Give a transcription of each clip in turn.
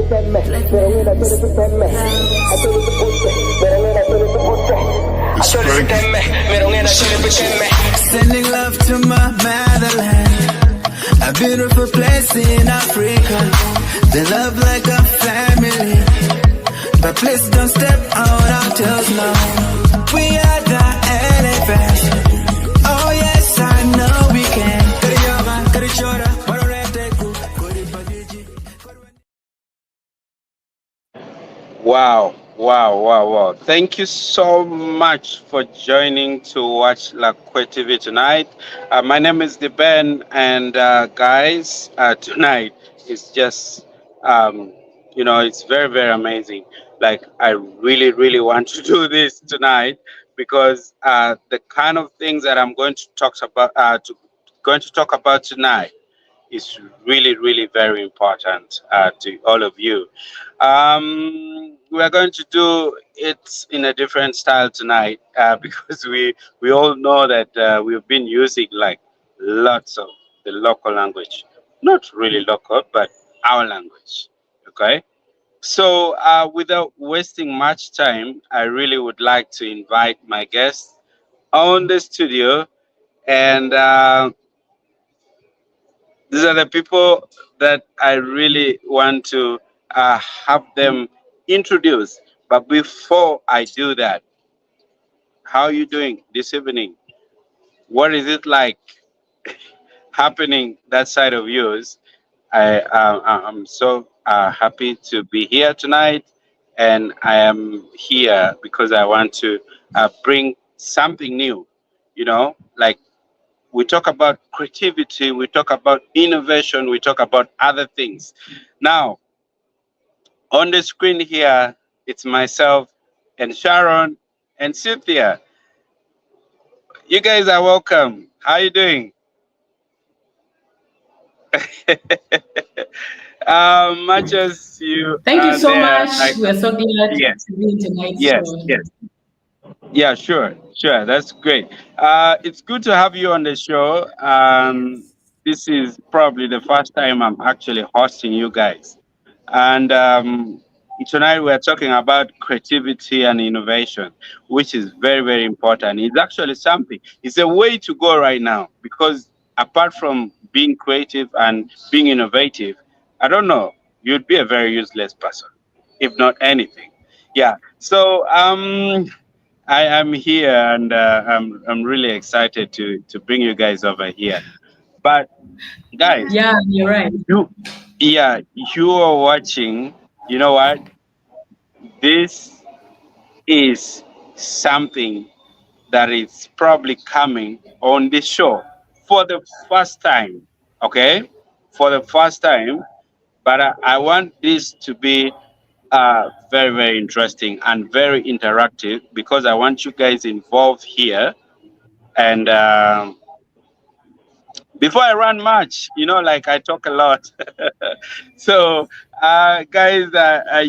Sending love to my motherland, a beautiful place in Africa. They love like a family, but please don't step out our toes now. We are the elephants. Oh yes, I know we can. Wow, wow, wow, wow. Thank you so much for joining to watch La TV tonight. My name is Ben, and guys, tonight is just, it's very, very amazing. Like, I really, really want to do this tonight because the kind of things that I'm going to talk about tonight is really, really very important to all of you. We are going to do it in a different style tonight because we all know that we've been using like lots of the local language, not really local, but our language. Okay. So without wasting much time, I really would like to invite my guests on the studio, and these are the people that I really want to have them introduce. But before I do that, how are you doing this evening? What is it like happening that side of yours? I'm so happy to be here tonight, and I am here because I want to bring something new. Like, we talk about creativity, we talk about innovation, we talk about other things. Now, on the screen here, it's myself and Sharon and Cynthia. You guys are welcome. How are you doing? Much as you Thank you are so there, much. We're so glad yes, to be in tonight's yes, show. yes. Yeah, sure, sure. That's great. It's good to have you on the show. This is probably the first time I'm actually hosting you guys. And tonight we're talking about creativity and innovation, which is very, very important. It's actually something, it's a way to go right now because apart from being creative and being innovative, I don't know, you'd be a very useless person, if not anything. Yeah. So, I am here, and I'm really excited to bring you guys over here. But guys, Yeah, you're right. you are watching. You know what? This is something that is probably coming on the show for the first time. Okay, for the first time. But I want this to be very, very interesting and very interactive because I want you guys involved here. And before I run much, like I talk a lot. So, guys,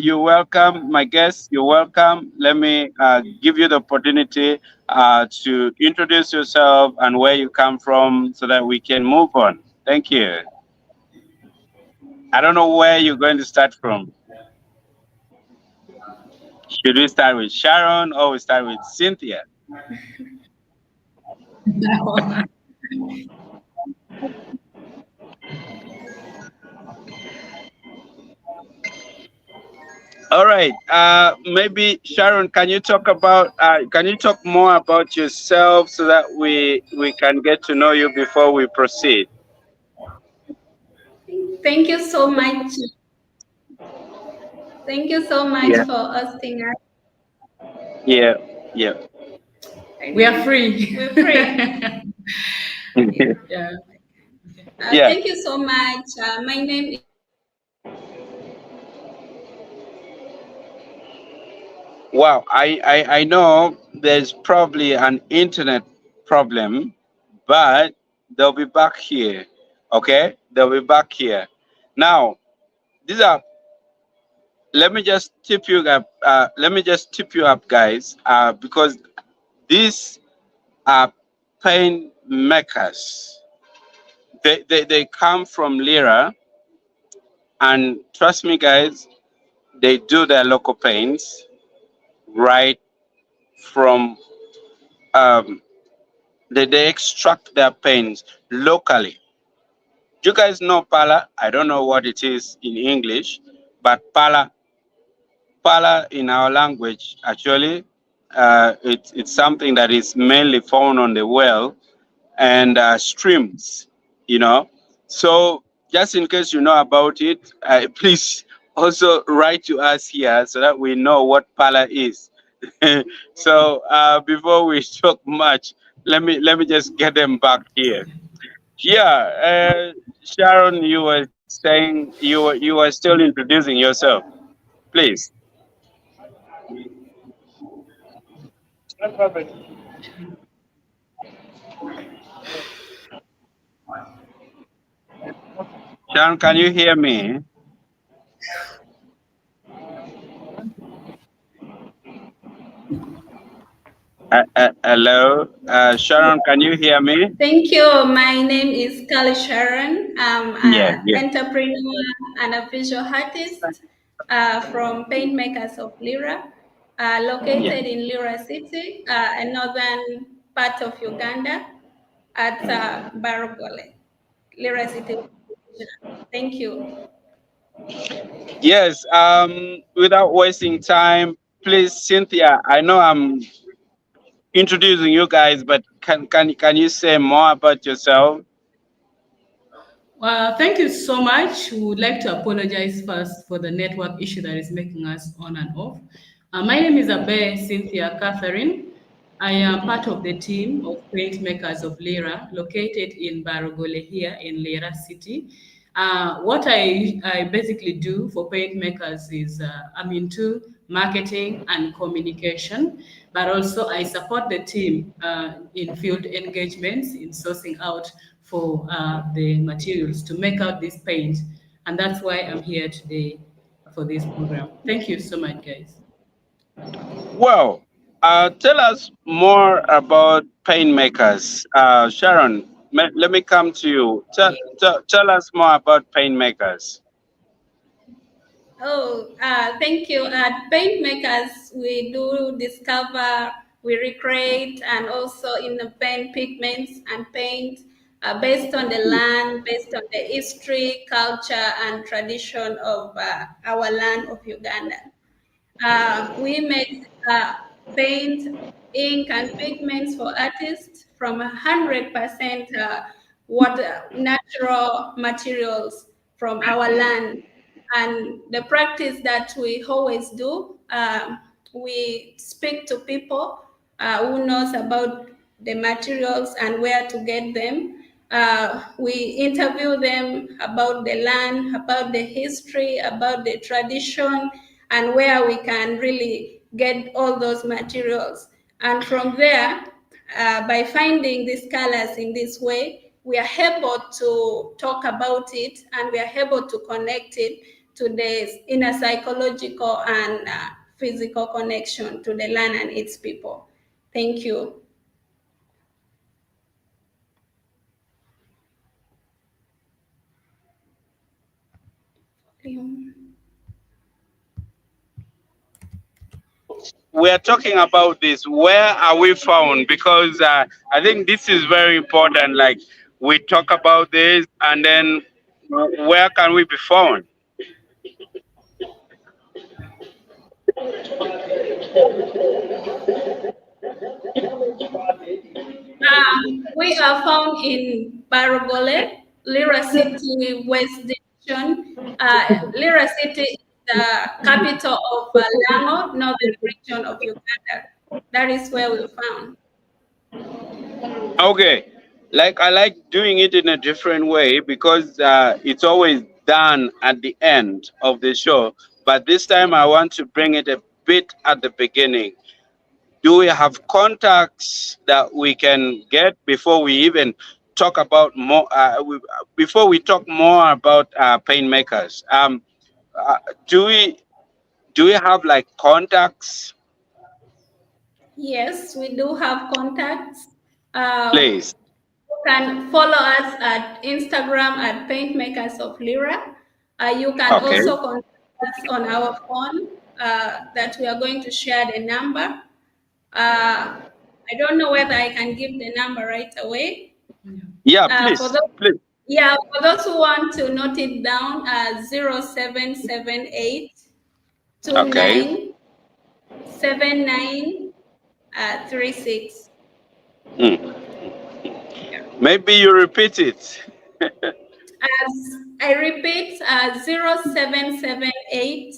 you're welcome. My guests, you're welcome. Let me give you the opportunity to introduce yourself and where you come from so that we can move on. Thank you. I don't know where you're going to start from. Should we start with Sharon or we start with Cynthia? All right. Maybe Sharon, can you talk more about yourself so that we can get to know you before we proceed? Thank you so much. Thank you so much Yeah. for hosting us. Yeah. Yeah. We are free. We're free. Yeah. Yeah. Thank you so much. My name is. Wow. I know there's probably an internet problem, but they'll be back here. Okay? They'll be back here. Now, these are let me just tip you up. Let me just tip you up, guys, because these are paint makers. They come from Lira, and trust me, guys, they do their local paints right from um, they extract their paints locally. Do you guys know pala? I don't know what it is in English, but pala in our language actually it's something that is mainly found on the well and streams, you know. So just in case you know about it, please also write to us here so that we know what pala is. So before we talk much, let me just get them back here. Yeah, Sharon, you were saying you were still introducing yourself, please. Sharon, can you hear me? Hello, Sharon, can you hear me? Thank you. My name is Kali Sharon. I'm Yeah, an yeah, entrepreneur and a visual artist from Paintmakers of Lira, yeah. located in Lira City, a northern part of Uganda at Baragole, Lira City. Thank you. Yes. Without wasting time, please, Cynthia. I know I'm introducing you guys, but can you say more about yourself? Thank you so much. We would like to apologize first for the network issue that is making us on and off. My name is Abe Cynthia Catherine. I am part of the team of paint makers of Lira, located in Barogole here in Lira City. What I basically do for paint makers is I'm into marketing and communication, but also I support the team in field engagements, in sourcing out for the materials to make out this paint. And that's why I'm here today for this program. Thank you so much, guys. Well, tell us more about painmakers. Sharon, let me come to you. Tell us more about painmakers. Oh, thank you. At Paint Makers, we do discover, we recreate, and also in the paint pigments and paint based on the land, based on the history, culture, and tradition of our land of Uganda. We make paint, ink, and pigments for artists from 100% water, natural materials from our land. And the practice that we always do, we speak to people who knows about the materials and where to get them. We interview them about the land, about the history, about the tradition, and where we can really get all those materials. And from there, by finding these colors in this way, we are able to talk about it and we are able to connect it to the inner psychological and physical connection to the land and its people. Thank you. We are talking about this. Where are we found? Because I think this is very important. Like we talk about this, and then where can we be found? We are found in Baragole, Lira City, West Division. Lira City is the capital of Lango, northern region of Uganda. That is where we found. Okay, like I like doing it in a different way because it's always done at the end of the show. But this time I want to bring it a bit at the beginning. Do we have contacts that we can get before we even talk about more? Before we talk more about painmakers, uh, do we do we have like contacts, Yes, we do have contacts. Uh, please? you can follow us at Instagram at Paintmakers of Lira. You can Okay. also contact us on our phone that we are going to share the number. I don't know whether I can give the number right away. Yeah, For please, those, please. yeah, for those who want to note it down, 0778 Okay. 29 7936. Hmm. Maybe you repeat it. As I repeat, 0778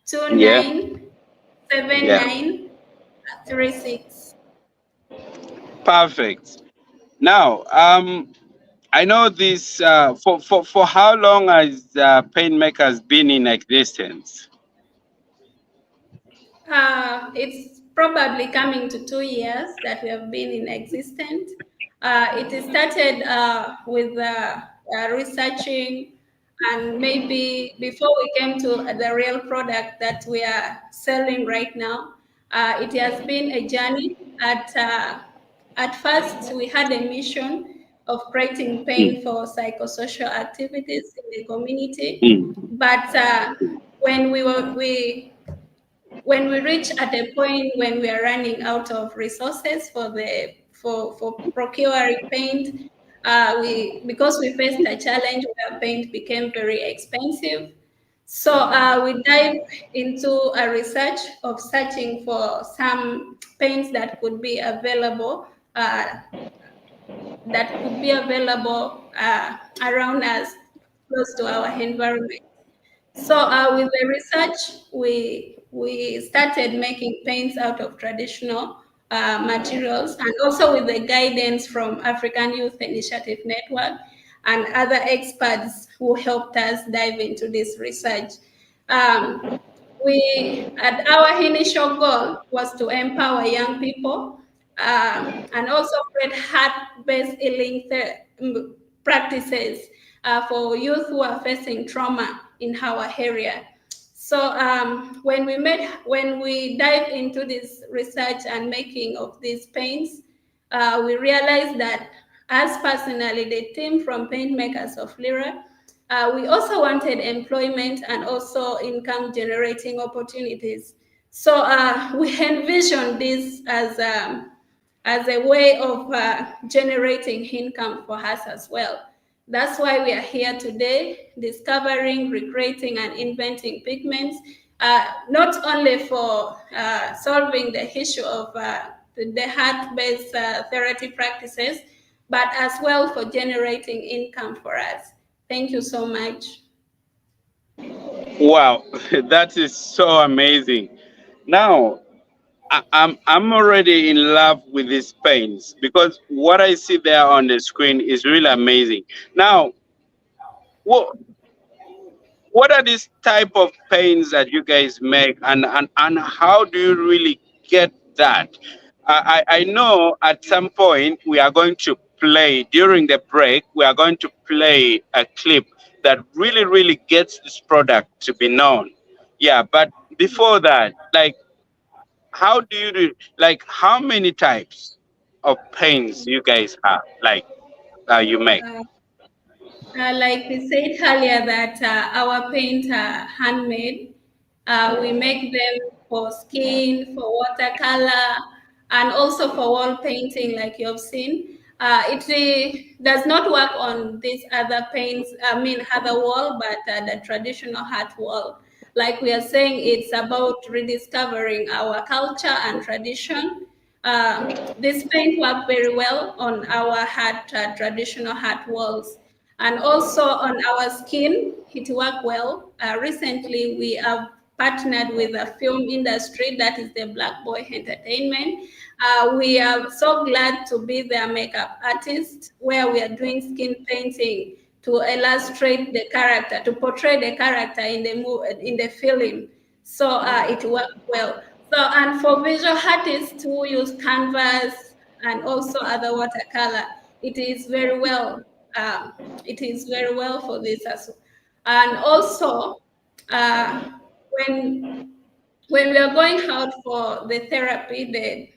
Yeah, 29 yeah. 7936. Perfect. Now, I know this. For how long has Painmakers been in existence? It's probably coming to 2 years that we have been in existence. It started with researching, and maybe before we came to the real product that we are selling right now, it has been a journey. At first, we had a mission of creating pain Mm, for psychosocial activities in the community, mm, but when we reach at a point when we are running out of resources for procuring paint, we because we faced a challenge where paint became very expensive. So we dive into a research of searching for some paints that could be available around us, close to our environment. So with the research, we started making paints out of traditional materials, and also with the guidance from African Youth Initiative Network and other experts who helped us dive into this research. Um, our initial goal was to empower young people and also create heart-based healing practices for youth who are facing trauma in our area. So when we dive into this research and making of these paints, we realized that as personally, the team from Paintmakers of Lyra, we also wanted employment and also income generating opportunities. So we envisioned this as a way of generating income for us as well. That's why we are here today, discovering, recreating, and inventing pigments, not only for solving the issue of the heart-based therapy practices, but as well for generating income for us. Thank you so much. wow, that is so amazing. Now, I'm already in love with these paints because what I see there on the screen is really amazing. Now, what what are these type of paints that you guys make, and how do you really get that? I know at some point we are going to play during the break. We are going to play a clip that really gets this product to be known. Yeah, but before that, like, how do you do? Like, how many types of paints you guys have? Like, you make? Uh, like we said earlier, that our paint are handmade. We make them for skin, for watercolor, and also for wall painting, like you've seen. It does not work on these other paints, I mean, other wall, but the traditional art wall. Like we are saying, it's about rediscovering our culture and tradition. This paint work very well on our traditional hat walls, and also on our skin. It work well. Recently, we have partnered with a film industry, that is the Black Boy Entertainment. We are so glad to be their makeup artist, where we are doing skin painting to illustrate the character, to portray the character in the film. So it worked well. So, and for visual artists who use canvas and also other watercolor, it is very well. It is very well for this as well. And also, uh, when when we are going out for the therapy,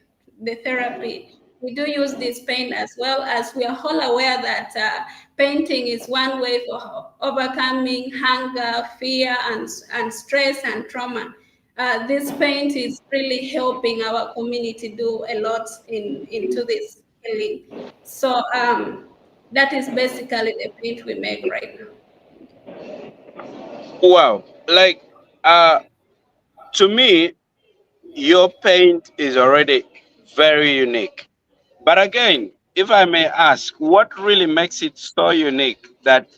we do use this paint, as well as we are all aware that painting is one way for overcoming hunger, fear, and stress and trauma. This paint is really helping our community do a lot into this healing. So that is basically the paint we make right now. Wow. Like, uh, to me, your paint is already very unique. But again, if I may ask, what really makes it so unique that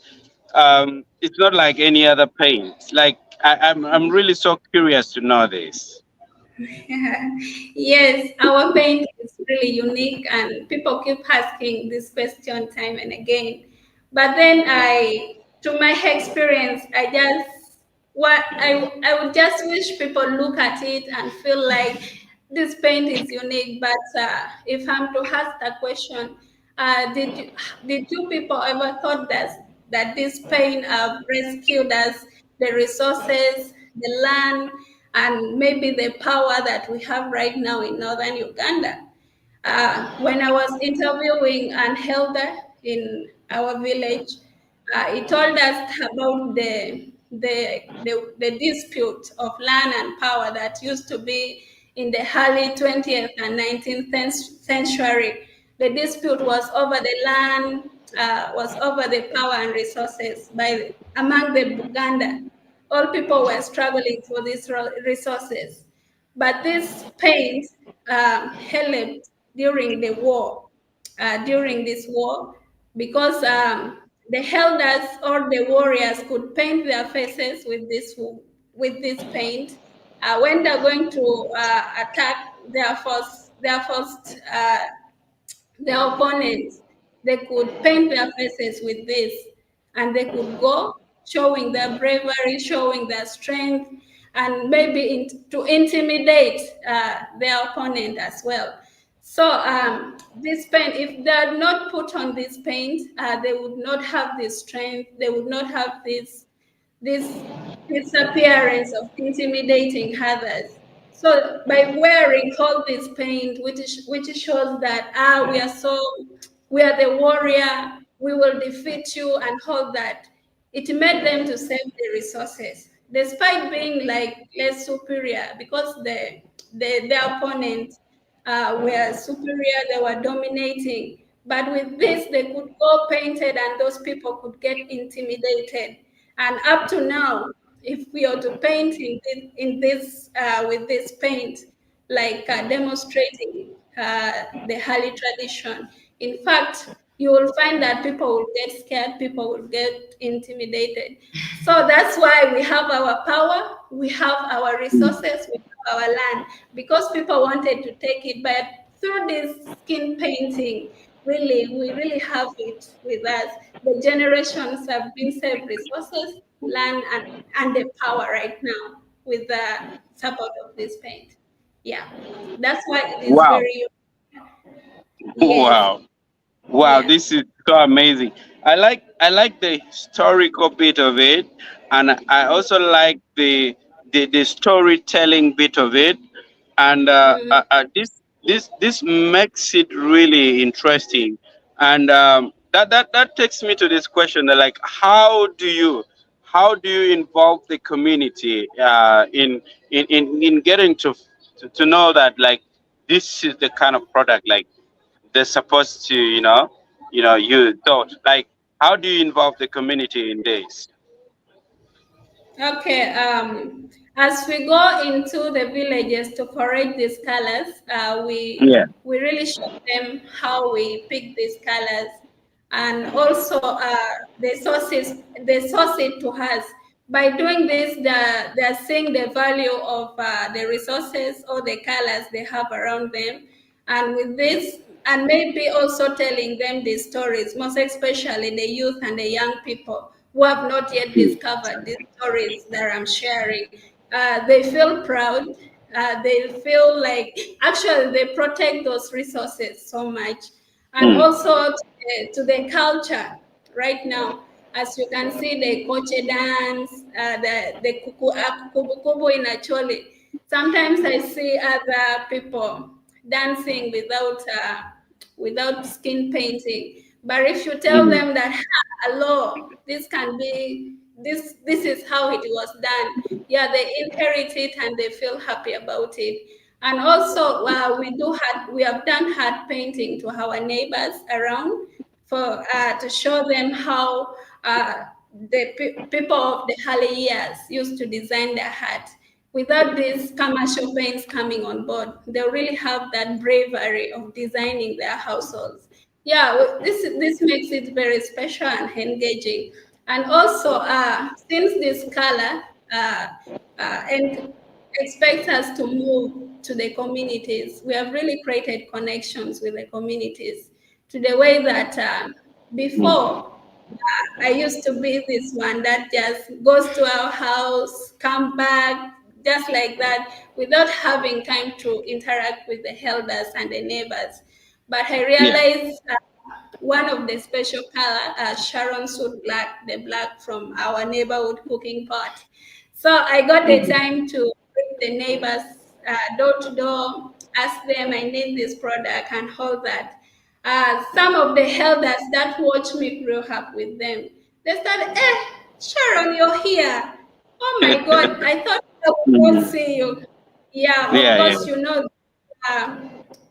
it's not like any other paint? Like, I'm really so curious to know this. Yes, our paint is really unique, and people keep asking this question time and again. But then to my experience, I would just wish people look at it and feel like this paint is unique. But if I'm to ask the question, did you people ever thought that this paint rescued us, the resources, the land, and maybe the power that we have right now in Northern Uganda? When I was interviewing an elder in our village, he told us about the dispute of land and power that used to be in the early 20th and 19th century. The dispute was over the land, was over the power and resources among the Buganda. All people were struggling for these resources. But this paint helped during the war, during this war, because the elders or the warriors could paint their faces with this paint. When they're going to attack their opponents, they could paint their faces with this, and they could go showing their bravery, showing their strength, and maybe to intimidate their opponent as well. So this paint, if they had not put on this paint, they would not have this strength. They would not have this this appearance of intimidating others. So by wearing all this paint, which shows that we are the warrior, we will defeat you and all that, it made them to save the resources, despite being like less superior, because their opponent were superior, they were dominating. But with this, they could go painted, and those people could get intimidated. And up to now, if we are to paint in this with this paint, like demonstrating the Hali tradition, in fact, you will find that people will get scared, people will get intimidated. So that's why we have our power, we have our resources, we have our land, because people wanted to take it. But through this skin painting, really, we really have it with us. The generations have been saved resources, land, and the power right now with the support of this paint. Yeah, that's why it is Wow. very, yes, Wow. Wow, yeah. this is so amazing. I like the historical bit of it, and I also like the storytelling bit of it, and Mm. this makes it really interesting. And that takes me to this question: that like, how do you involve the community in getting to know that like this is the kind of product like they're supposed to, use. So, like, how do you involve the community in this? Okay, as we go into the villages to correct these colors, Yeah. we really show them how we pick these colors, and also they source it to us. By doing this, they're seeing the value of the resources or the colors they have around them, and with this, and maybe also telling them the stories, most especially the youth and the young people who have not yet discovered these stories that I'm sharing. They feel proud. They feel like actually they protect those resources so much, and Mm. also to the culture right now. As you can see, the koche dance, the kubu kubu in Acholi. Sometimes I see other people dancing without without skin painting. But if you tell Mm. them that, hello, this can be this is how it was done, yeah, they inherit it and they feel happy about it. And also, we have done hard painting to our neighbors around for to show them how people of the early years used to design their hut. Without these commercial paints coming on board, they'll really have that bravery of designing their households. Yeah, this makes it very special and engaging. And also, since this color and expects us to move to the communities, we have really created connections with the communities to the way that before I used to be this one that just goes to our house, come back, just like that, without having time to interact with the elders and the neighbors. But I Yeah. realized one of the special color, Sharon Suit Black, the black from our neighborhood cooking pot. So I got the Mm. time to bring the neighbors door to door, ask them, I need this product and all that. Some of the elders that watched me grow up with them, they started, Sharon, you're here. Oh my God, I thought I would not Mm. see you. Yeah, of Yeah, yeah, course,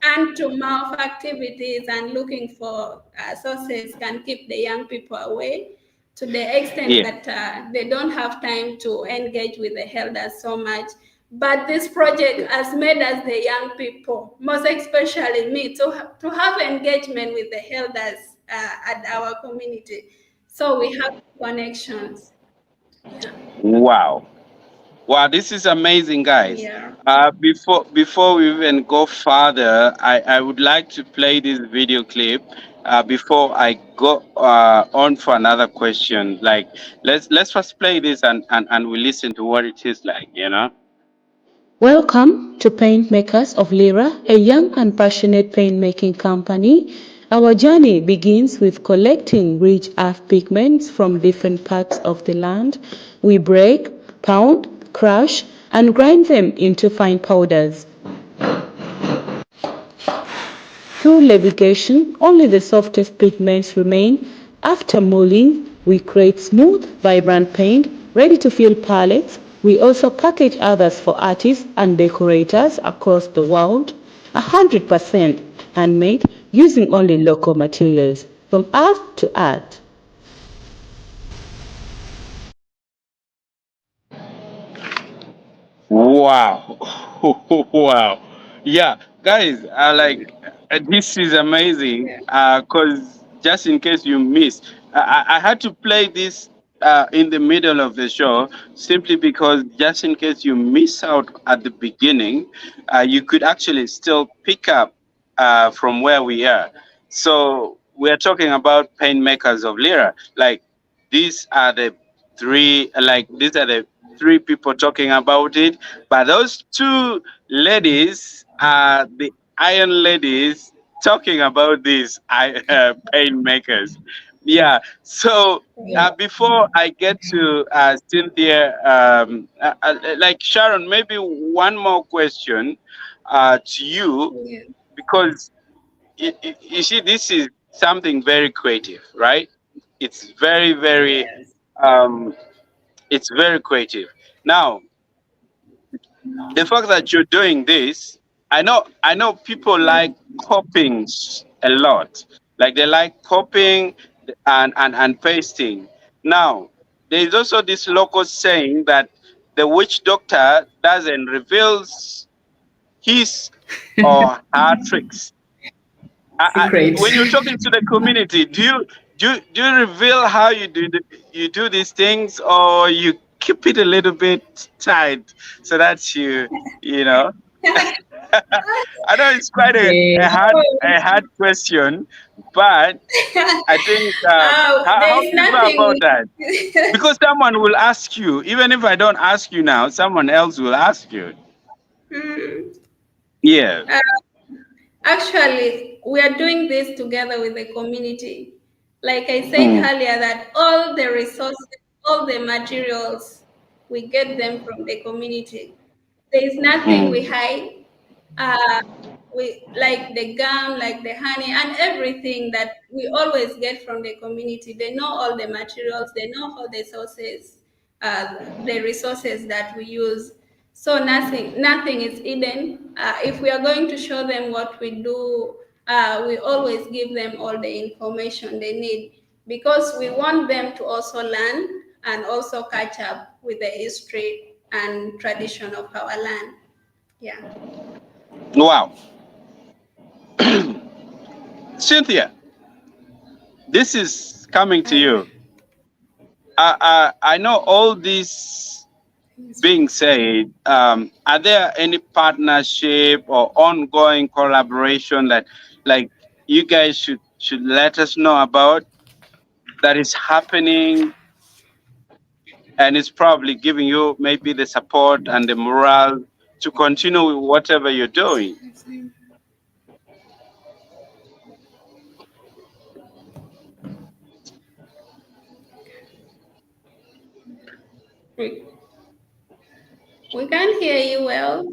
hand to mouth activities and looking for sources can keep the young people away to the extent yeah. that they don't have time to engage with the elders so much. But this project has made us the young people, most especially me, to have engagement with the elders at our community. So we have connections. Yeah. Wow. Wow, this is amazing, guys. Yeah. Before we even go further, I would like to play this video clip before I go on for another question. Like, let's first play this and we listen to what it is like, you know? Welcome to Paint Makers of Lira, a young and passionate paint-making company. Our journey begins with collecting rich earth pigments from different parts of the land. We break, pound, crush, and grind them into fine powders. Through levitation, only the softest pigments remain. After molding, we create smooth, vibrant paint ready to fill palettes. We also package others for artists and decorators across the world. 100% handmade using only local materials, from art to art. Wow. Wow. Yeah, guys, this is amazing. Yeah. Cause just in case you missed, I had to play this in the middle of the show simply because just in case you miss out at the beginning, you could actually still pick up from where we are. So we are talking about paint makers of Lira. Like these are the these are the three people talking about it, but those two ladies are the iron ladies talking about these pain makers. Yeah. So Yeah. before I get to Cynthia, like Sharon, maybe one more question to you, Yeah. because you see, this is something very creative, right? It's Yes. um, it's very creative. Now, the fact that you're doing this, I know people like copying a lot. Like they like copying and pasting. Now, there is also this local saying that the witch doctor doesn't reveal his or her tricks. When you're Secret. talking to the community, do you reveal how you do these things, or you keep it a little bit tight so that you know? I know it's quite Yeah. a hard question, but I think There how is do you go about nothing. that? Because someone will ask you, even if I don't ask you now, someone else will ask you. Mm. Yeah. Uh, Actually, we are doing this together with the community. Like I said Mm, earlier, that all the resources, all the materials, we get them from the community. There is nothing we mm, hide. Uh, we like the gum, like the honey, and everything that we always get from the community. They know all the materials, they know all the sources, the resources that we use. So nothing is hidden. If we are going to show them what we do, we always give them all the information they need because we want them to also learn and also catch up with the history and tradition of our land. Yeah. Wow. Cynthia, this is coming to Uh, you. I know all this being said, are there any partnership or ongoing collaboration that, like, you guys should let us know about that is happening and it's probably giving you maybe the support and the morale to continue with whatever you're doing? we, we can hear you well.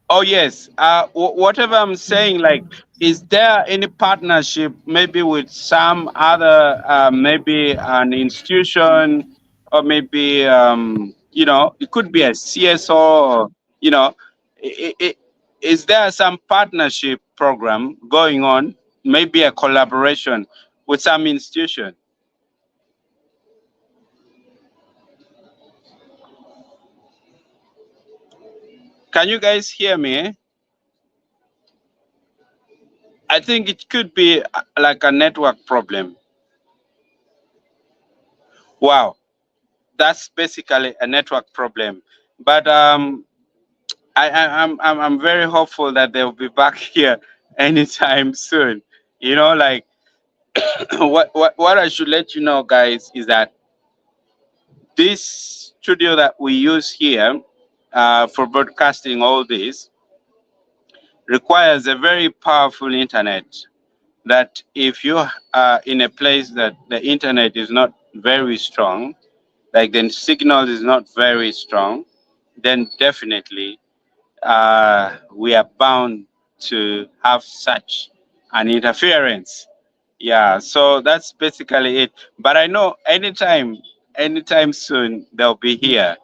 Oh yes. Whatever I'm saying, like, is there any partnership, maybe with some other, maybe an institution, or maybe it could be a CSO, or you know, is there some partnership program going on? Maybe a collaboration with some institution. Can you guys hear me? I think it could be like a network problem. Wow. That's basically a network problem. But I'm very hopeful that they'll be back here anytime soon. Like, what I should let you know, guys, is that this studio that we use here for broadcasting all this requires a very powerful internet. That if you are in a place that the internet is not very strong, like the signal is not very strong, then definitely we are bound to have such an interference. Yeah, so that's basically it. But I know anytime soon they'll be here.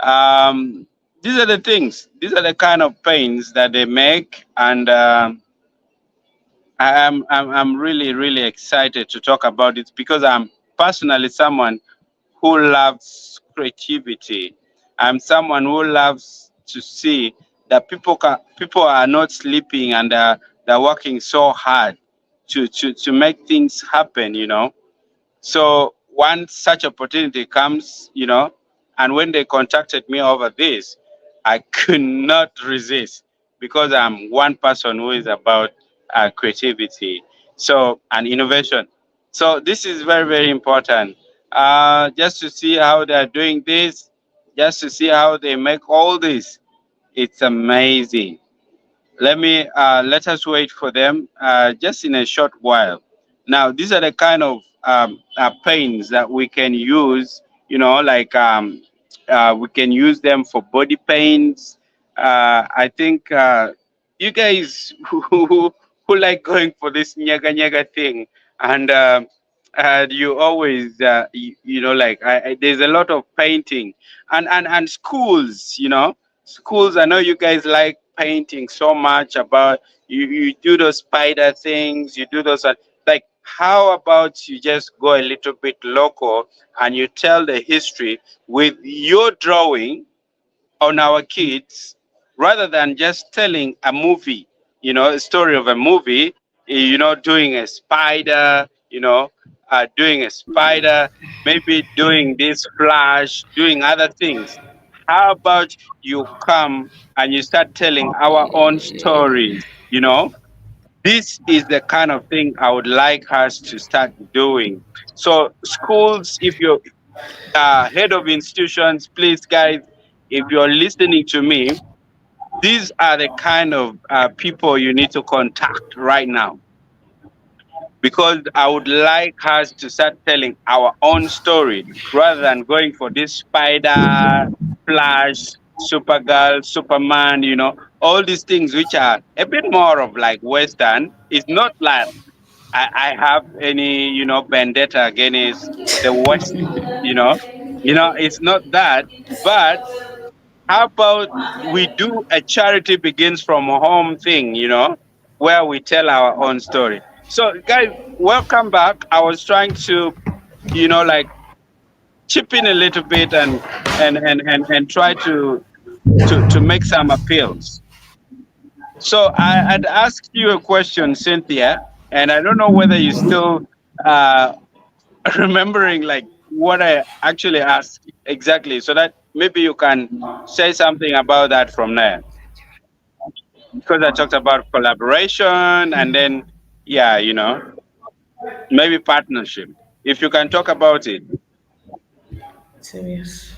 Um, these are the things. These are the kind of pains that they make, and I'm really excited to talk about it because I'm personally someone who loves creativity. I'm someone who loves to see that people are not sleeping, and they're working so hard to make things happen. So once such opportunity comes, and when they contacted me over this, I could not resist because I'm one person who is about creativity, so and innovation. So this is very important. Just to see how they are doing this, just to see how they make all this. It's amazing. Let us wait for them just in a short while. Now, these are the kind of paints that we can use. Like, we can use them for body paints. I think you guys who like going for this nyaga nyaga thing, and you always like, there's a lot of painting, and schools. Schools, I know you guys like painting so much. About you do those spider things, you do those like, how about you just go a little bit local and you tell the history with your drawing on our kids, rather than just telling a movie, a story of a movie, doing a spider, doing a spider, maybe doing this flash, doing other things. How about you come and you start telling our own stories? This is the kind of thing I would like us to start doing. So schools, if you're head of institutions, please, guys, if you're listening to me, these are the kind of people you need to contact right now, because I would like us to start telling our own story rather than going for this spider, Flash, Supergirl, Superman, all these things which are a bit more of like Western. It's not like I have any, vendetta against the West, it's not that. But how about we do a charity begins from home thing, where we tell our own story. So, guys, welcome back. I was trying to, like chip in a little bit and try to make some appeals. So I'd asked you a question, Cynthia, and I don't know whether you still uh, remembering like what I actually asked exactly, so that maybe you can say something about that from there. Because I talked about collaboration and then, yeah, maybe partnership. If you can talk about it. Serious.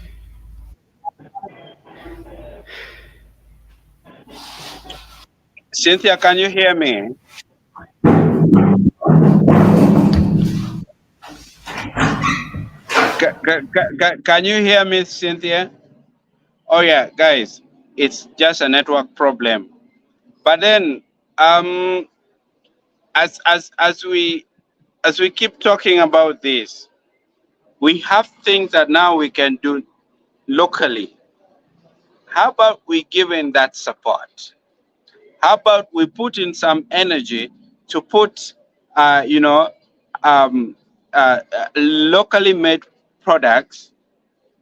Cynthia, can you hear me? Can you hear me, Cynthia? Oh yeah, guys, it's just a network problem. But then, um, as we keep talking about this, we have things that now we can do locally. How about we give in that support? How about we put in some energy to put, uh, you know, um, locally made products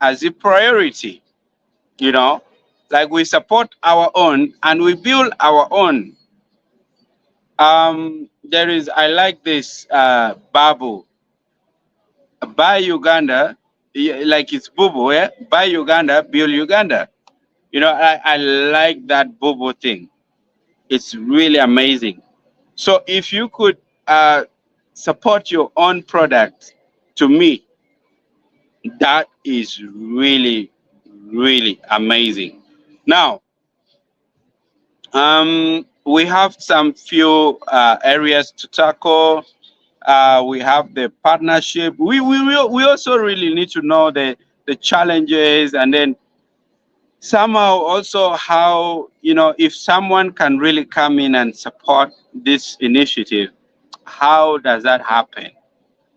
as a priority? You know, like we support our own and we build our own. There is, I like this Babu, buy Uganda, like it's Bubu, yeah? Buy Uganda, build Uganda. I like that Bubu thing. It's really amazing. So if you could support your own product, to me, that is really, really amazing. Now, we have some few areas to tackle. We have the partnership. We also really need to know the challenges, and then somehow also how, if someone can really come in and support this initiative, how does that happen?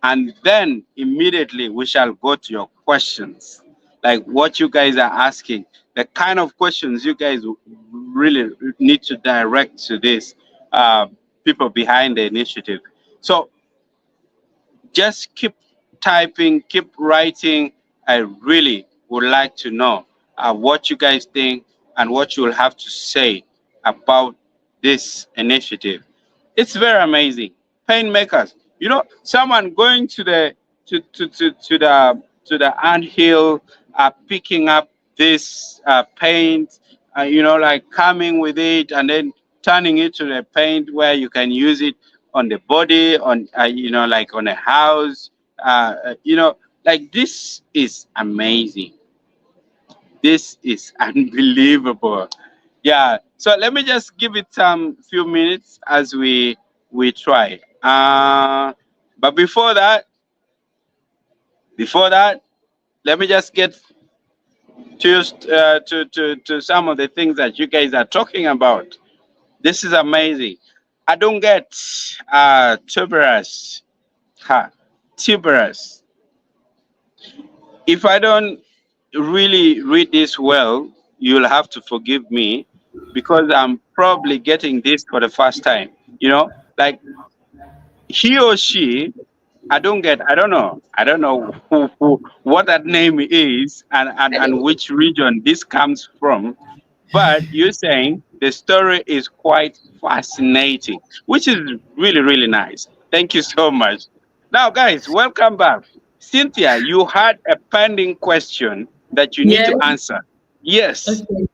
And then immediately we shall go to your questions, like what you guys are asking, the kind of questions you guys really need to direct to this people behind the initiative. So just keep typing, keep writing. I really would like to know what you guys think and what you will have to say about this initiative. It's very amazing. Paint makers, someone going to the ant hill, picking up this paint, like coming with it and then turning it to the paint where you can use it on the body, on like on a house. Like this is amazing. This is unbelievable. Yeah. So let me just give it some few minutes as we try. But before that, let me just get to some of the things that you guys are talking about. This is amazing. I don't get tuberous. Ha, tuberous. If I don't really read this well, you'll have to forgive me because I'm probably getting this for the first time. Like he or she, I don't know what that name is and which region this comes from. But you're saying the story is quite fascinating, which is really, really nice. Thank you so much. Now, guys, welcome back. Cynthia, you had a pending question that you need Yes. to answer. Yes. Okay.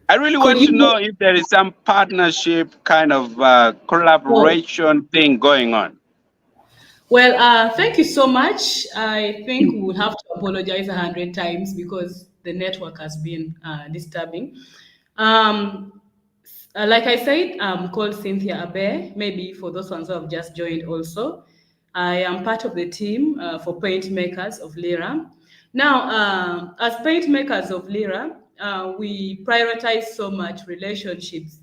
I really Could want to you? know if there is some partnership kind of Oh, collaboration thing going on. well, thank you so much. I think we would have to apologize 100 times because the network has been disturbing. Um, like I said, I'm called Cynthia Abe. Maybe for those ones who have just joined also, I am part of the team for Paint Makers of Lira. Now, as Paint Makers of Lira, we prioritize so much relationships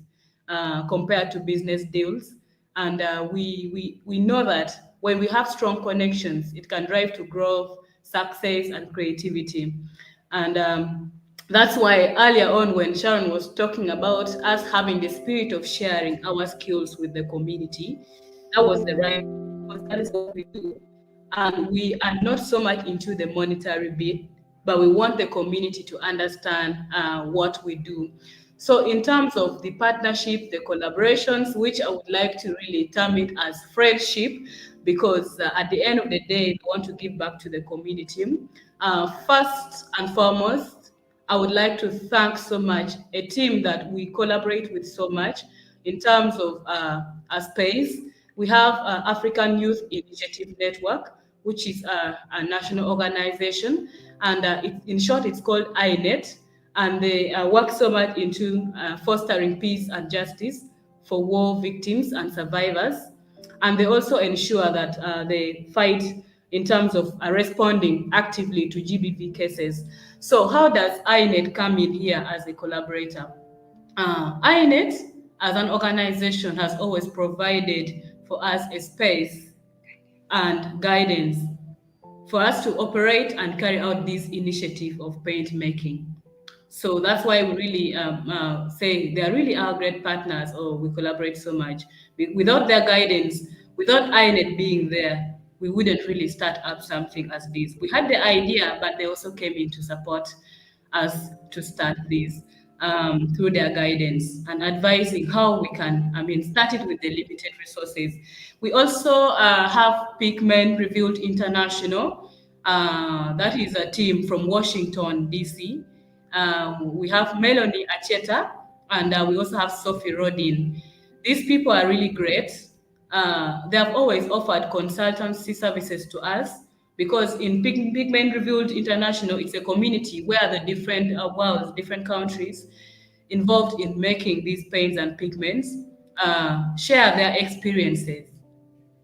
compared to business deals. And we know that when we have strong connections, it can drive to growth, success, and creativity. And that's why earlier on, when Sharon was talking about us having the spirit of sharing our skills with the community, that was the right, because that is what we do. And we are not so much into the monetary bit, but we want the community to understand what we do. So in terms of the partnership, the collaborations, which I would like to really term it as friendship, because at the end of the day, we want to give back to the community. First and foremost, I would like to thank so much a team that we collaborate with so much in terms of a space. We have African Youth Initiative Network, which is a national organization, and in short, it's called INET, and they work so much into fostering peace and justice for war victims and survivors, and they also ensure that they fight in terms of responding actively to GBV cases. So how does INET come in here as a collaborator? INET, as an organization, has always provided for us a space and guidance for us to operate and carry out this initiative of paint making. So that's why we really say they are really our great partners, or we collaborate so much. Without their guidance, without INET being there, we wouldn't really start up something as this. We had the idea, but they also came in to support us to start this through their guidance and advising how we can, start it with the limited resources. We also have Pigment Revealed International. That is a team from Washington, D.C. We have Melanie Acheta, and we also have Sophie Rodin. These people are really great. They have always offered consultancy services to us, because in Pigment Revealed International, it's a community where the different worlds, different countries involved in making these paints and pigments share their experiences.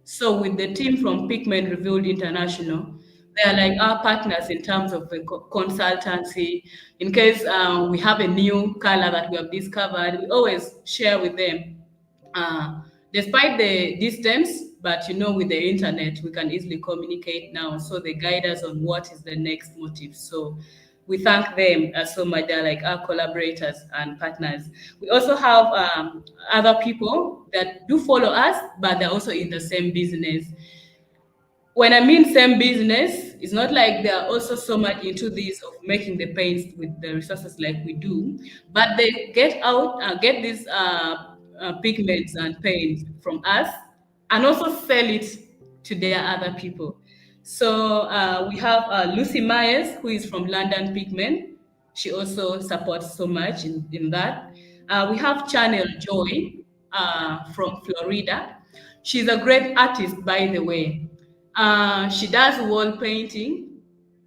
So with the team from Pigment Revealed International, they are like our partners in terms of the consultancy. In case we have a new color that we have discovered, we always share with them. Despite the distance, but with the internet, we can easily communicate now. So they guide us on what is the next motive. So we thank them so much. They're like our collaborators and partners. We also have other people that do follow us, but they're also in the same business. When I mean same business, it's not like they're also so much into this of making the paints with the resources like we do, but they get these pigments and paints from us and also sell it to their other people. So we have Lucy Myers, who is from London Pigment. She also supports so much in that. We have Channel Joy from Florida. She's a great artist, by the way. She does wall painting.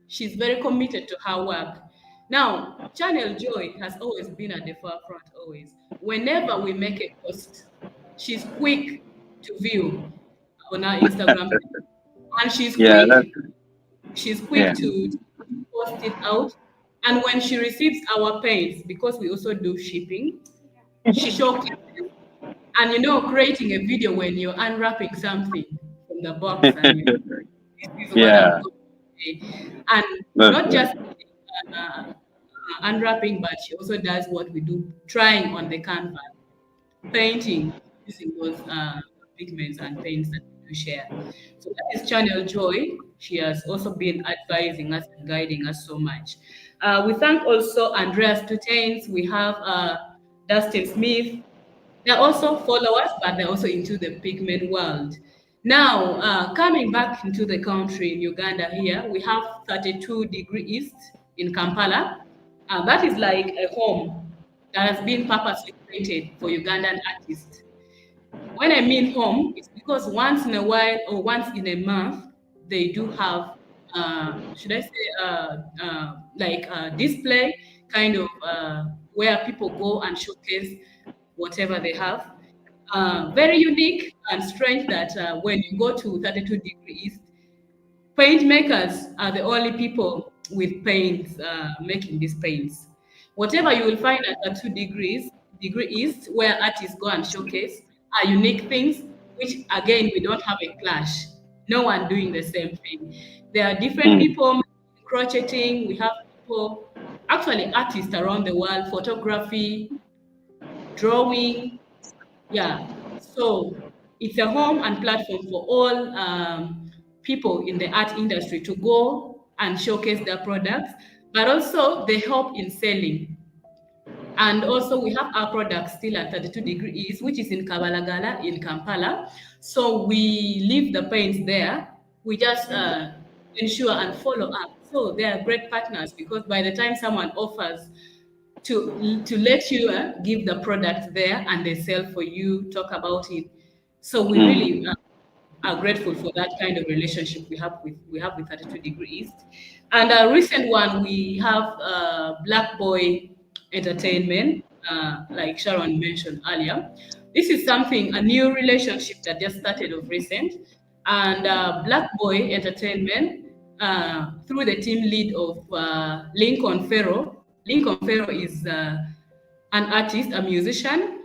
She's very committed to her work. Now, Channel Joy has always been at the forefront, always. Whenever we make a post, she's quick to view on our Instagram. And she's quick to post it out. And when she receives our paints, because we also do shipping, she showcases. And creating a video when you're unwrapping something from the box, and this is what I'm going to say. And not just unwrapping, but she also does what we do, trying on the canvas, painting using those pigments and paints that we share. So that is Channel Joy. She has also been advising us and guiding us so much. We thank also Andreas Tutains. We have Dustin Smith. They're also followers, but they're also into the pigment world. Now, coming back into the country in Uganda here, we have 32 Degree East in Kampala. That is like a home that has been purposely created for Ugandan artists. When I mean home, it's because once in a while or once in a month, they do have, should I say, like a display, kind of where people go and showcase whatever they have. Very unique and strange that when you go to 32 Degree East, paint makers are the only people with paints making these paints. Whatever you will find at the degree East, where artists go and showcase, are unique things, which again we don't have a clash. No one doing the same thing. There are different Mm, people crocheting. We have people, actually artists around the world, photography, drawing, yeah. So it's a home and platform for all people in the art industry to go and showcase their products, but also they help in selling. And also we have our products still at 32 degrees, which is in Kabalagala in Kampala. So we leave the paints there. We just ensure and follow up. So they are great partners because by the time someone offers to let you give the product there and they sell for you, talk about it. So we really mm, are grateful for that kind of relationship we have with 32 Degree East. And a recent one we have Black Boy Entertainment, like Sharon mentioned earlier. This is something a new relationship that just started of recent, and Black Boy Entertainment through the team lead of Lincoln Ferro. Lincoln Ferro is an artist, a musician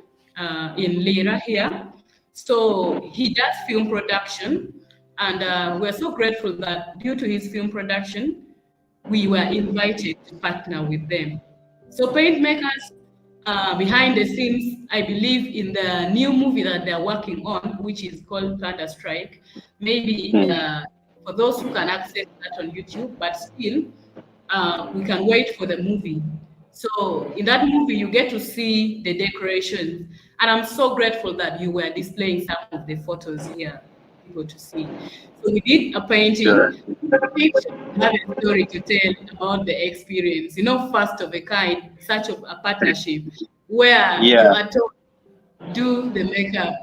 in Lira here. So he does film production, and we're so grateful that due to his film production, we were invited to partner with them. So paint makers behind the scenes, I believe in the new movie that they're working on, which is called Thunder Strike. Maybe mm. for those who can access that on YouTube, but still, we can wait for the movie. So in that movie, you get to see the decorations, and I'm so grateful that you were displaying some of the photos here for people to see. So we did a Sure. painting. Each have a story to tell about the experience. First of a kind, such of a partnership where you Yeah. are told do the makeup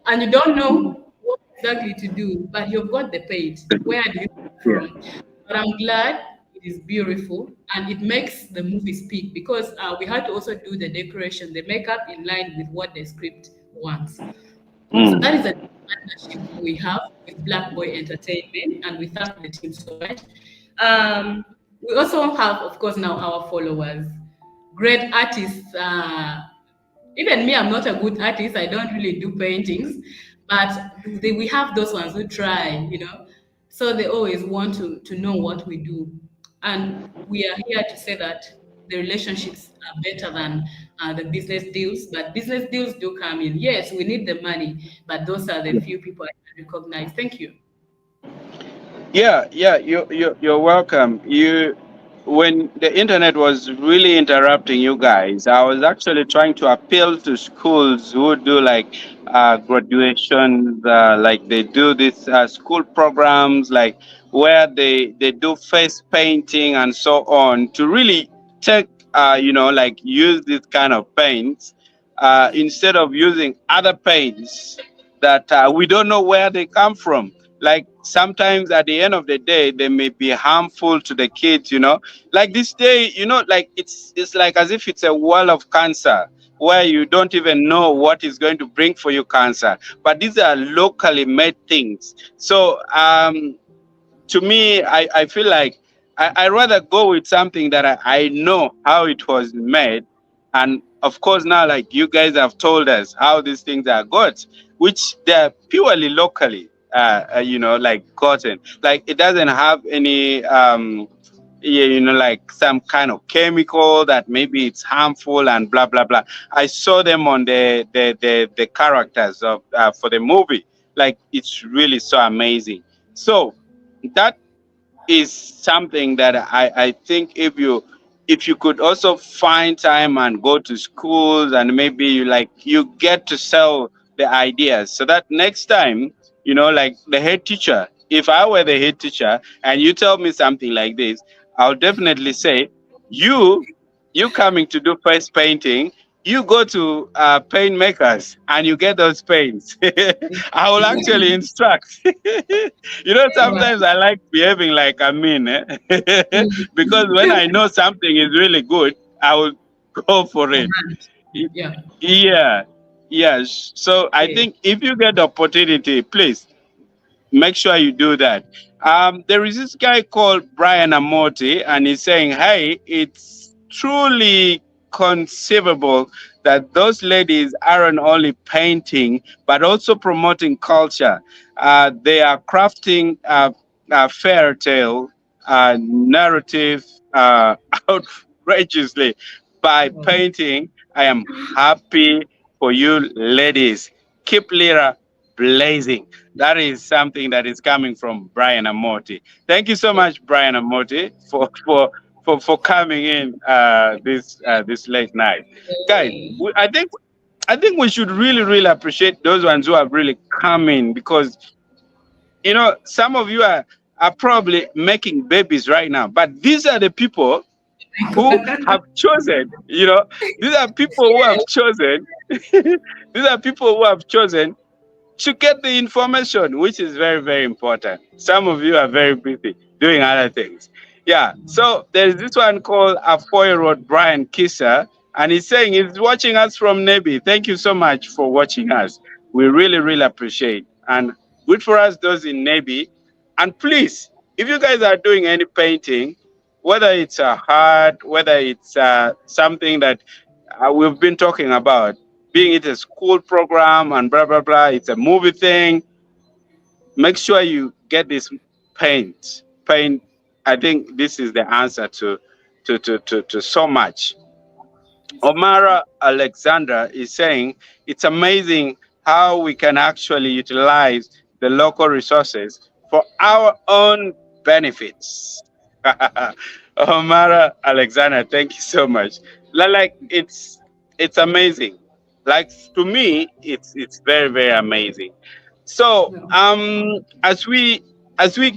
and you don't know what exactly to do, but you've got the page. Where do you come Yeah. from? But I'm glad it is beautiful and it makes the movie speak because we had to also do the decoration, the makeup in line with what the script wants. So that is Mm. a partnership we have with Black Boy Entertainment, and we thank the team so much. We also have, of course, now our followers, great artists. Even me, I'm not a good artist. I don't really do paintings, but we have those ones who try. So they always want to know what we do. And we are here to say that the relationships are better than the business deals, but business deals do come in. Yes, we need the money, but those are the few people I can recognize. Thank you. Yeah, yeah, you're welcome. When the internet was really interrupting you guys, I was actually trying to appeal to schools who do like graduations, like they do these school programs, like where they do face painting and so on, to really take like use this kind of paints instead of using other paints that we don't know where they come from. Like sometimes at the end of the day they may be harmful to the kids. Like this day, like it's like as if it's a world of cancer where you don't even know what is going to bring for you cancer, but these are locally made things. So to me, I feel like I rather go with something that I know how it was made. And of course, now, like you guys have told us how these things are got, which they're purely locally, like cotton. Like it doesn't have any, yeah, like some kind of chemical that maybe it's harmful and blah, blah, blah. I saw them on the characters of for the movie. Like it's really so amazing. So, that is something that I think if you could also find time and go to schools and maybe you get to sell the ideas so that next time, like the head teacher, if I were the head teacher and you tell me something like this, I'll definitely say, you you coming to do face painting, you go to paint makers and you get those paints. I will actually instruct. Sometimes I like behaving like I mean, because when I know something is really good, I will go for it. Y- Yeah. Yeah, yes. So I Okay. think if you get the opportunity, please make sure you do that. There is this guy called Brian Amoti, and he's saying, "Hey, it's truly." inconceivable that those ladies aren't only painting but also promoting culture. They are crafting a fairy tale narrative outrageously by Wow. painting. I am happy for you ladies. Keep Lira blazing. That is something that is coming from Brian Amoti. Thank you so much, Brian Amoti, for coming in this late night, guys. I think we should really appreciate those ones who have really come in, because some of you are probably making babies right now, but these are the people who have chosen. These are people who have chosen. These are people who have chosen to get the information, which is very, very important. Some of you are very busy doing other things. Yeah. So there's this one called a 4-year-old Brian Kisser, and he's saying he's watching us from Nebi. Thank you so much for watching us. We really appreciate. And good for us, those in Nebi. And please, if you guys are doing any painting, whether it's a heart, whether it's something that we've been talking about, being it a school program and blah blah blah, it's a movie thing. Make sure you get this paint. I think this is the answer to so much. Omara Alexander is saying it's amazing how we can actually utilize the local resources for our own benefits. Omara Alexander, thank you so much. Like it's amazing. Like, to me, it's very amazing. So as we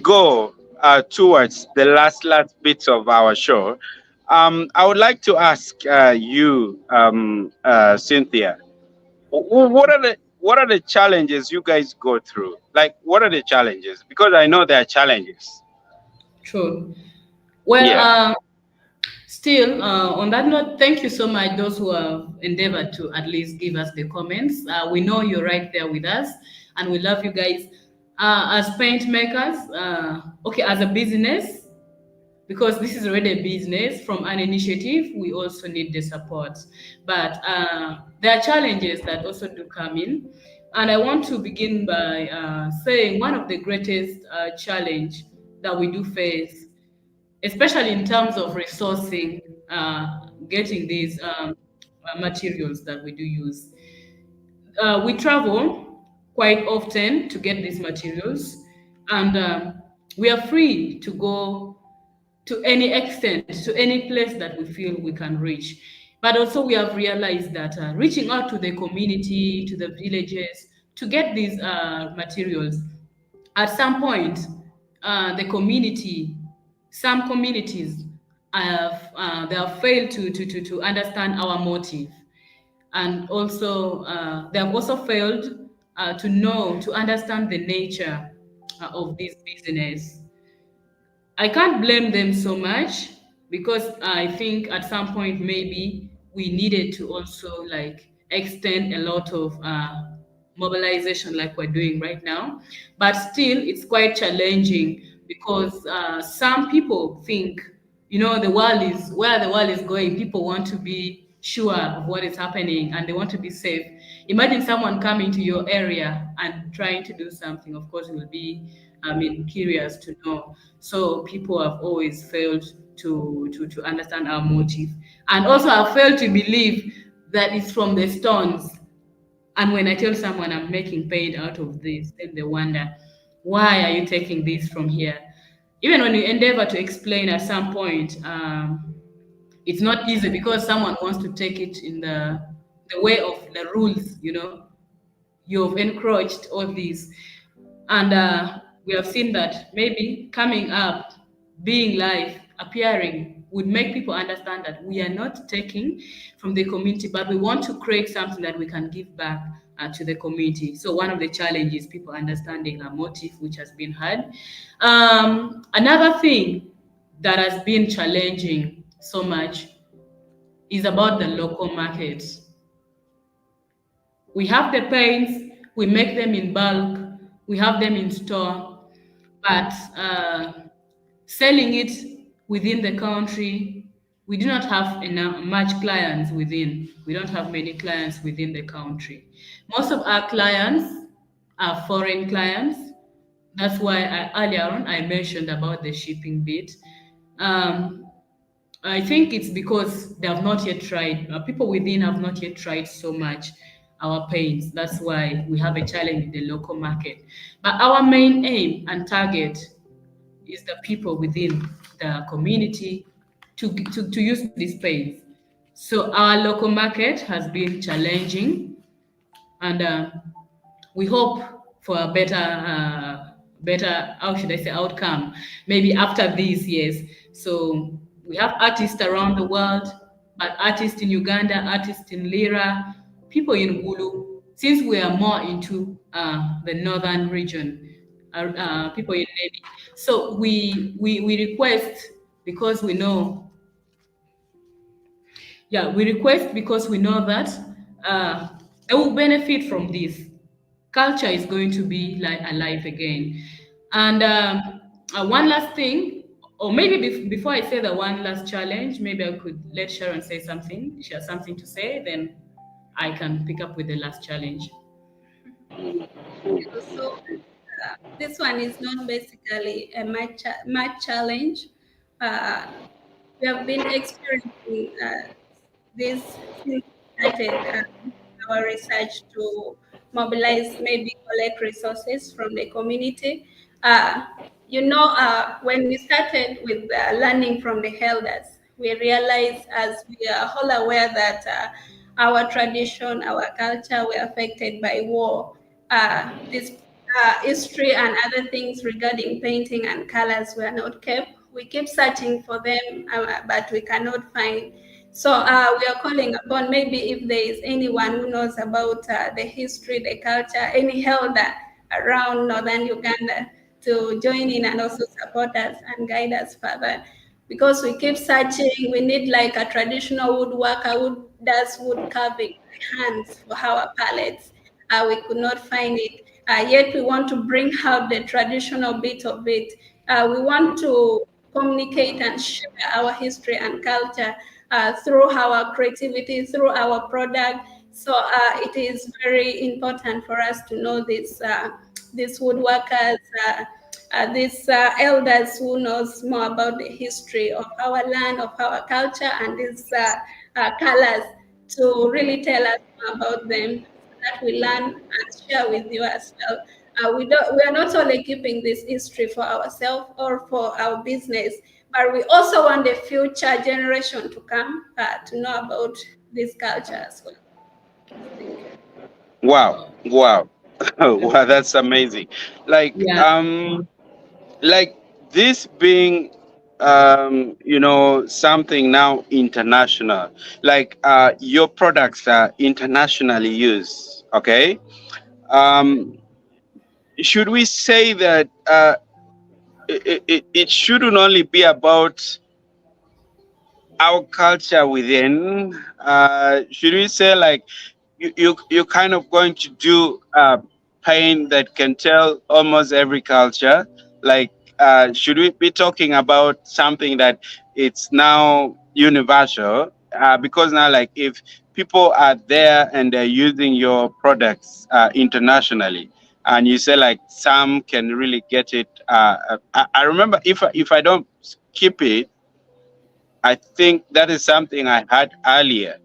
go towards the last bits of our show, I would like to ask you, Cynthia, what are the challenges you guys go through? Like, what are the challenges? Because I know there are challenges. True. Well, Yeah. still, on that note, thank you so much, those who have endeavored to at least give us the comments. We know you're right there with us, and we love you guys. As paint makers, okay, as a business, because this is already a business from an initiative, we also need the support. But there are challenges that also do come in. And I want to begin by saying one of the greatest challenge that we do face, especially in terms of resourcing, getting these materials that we do use. We travel quite often to get these materials, and we are free to go to any extent, to any place that we feel we can reach. But also, we have realized that reaching out to the community, to the villages, to get these materials, at some point, the community, some communities they have failed to understand our motive, and also they have also failed to understand the nature of this business. I can't blame them so much, because I think at some point maybe we needed to also like extend a lot of mobilization like we're doing right now. But still, it's quite challenging, because some people think, the world is where the world is going. People want to be sure of what is happening, and they want to be safe. Imagine someone coming to your area and trying to do something. Of course, you will be, curious to know. So people have always failed to understand our motive, and also have failed to believe that it's from the stones. And when I tell someone I'm making paint out of this, then they wonder, why are you taking this from here? Even when you endeavor to explain at some point, it's not easy, because someone wants to take it in the way of the rules. You've encroached all these. And we have seen that maybe coming up, being live, appearing, would make people understand that we are not taking from the community, but we want to create something that we can give back to the community. So one of the challenges, people understanding our motive, which has been hard. Another thing that has been challenging so much is about the local markets. We have the paints, we make them in bulk, we have them in store, but selling it within the country, we do not have enough much clients within. We don't have many clients within the country. Most of our clients are foreign clients. That's why earlier on I mentioned about the shipping bit. Um, I think it's because they have not yet tried, people within have not yet tried so much our paints. That's why we have a challenge in the local market. But our main aim and target is the people within the community to use these paints. So our local market has been challenging, and we hope for a better, how should I say, outcome, maybe after these years. So we have artists around the world, but artists in Uganda, artists in Lira, people in Gulu, since we are more into the northern region, people in Nebi. So we request, because we know, yeah, we request because we know that uh, they will benefit from this. Culture is going to be like alive again. And one last thing, or maybe before I say the one last challenge, maybe I could let Sharon say something. She has something to say, then I can pick up with the last challenge. So this one is not basically a math challenge. Uh, we have been experiencing this since we started our research to mobilize, maybe collect resources from the community. Uh, when we started with learning from the elders, we realized, as we are all aware, that our tradition, our culture were affected by war. This history and other things regarding painting and colors were not kept. We keep searching for them, but we cannot find. So we are calling upon, maybe if there is anyone who knows about the history, the culture, any elder around Northern Uganda to join in and also support us and guide us further. Because we keep searching, we need like a traditional woodworker who does wood carving by hands for our palettes. We could not find it. Yet we want to bring out the traditional bit of it. We want to communicate and share our history and culture through our creativity, through our product. So it is very important for us to know these woodworkers, these elders who knows more about the history of our land, of our culture, and these colors to really tell us more about them, so that we learn and share with you as well. We are not only keeping this history for ourselves or for our business, but we also want the future generation to come to know about this culture as well. Thank you. Wow, wow, wow, that's amazing. Like, Yeah. like this being, something now international. Like, your products are internationally used. Okay. Um, should we say that it shouldn't only be about our culture within? Should we say, like, you're kind of going to do paint that can tell almost every culture? Like, should we be talking about something that it's now universal? Because now, like, if people are there and they're using your products internationally, and you say like some can really get it. I remember, if I don't keep it, I think that is something I had earlier.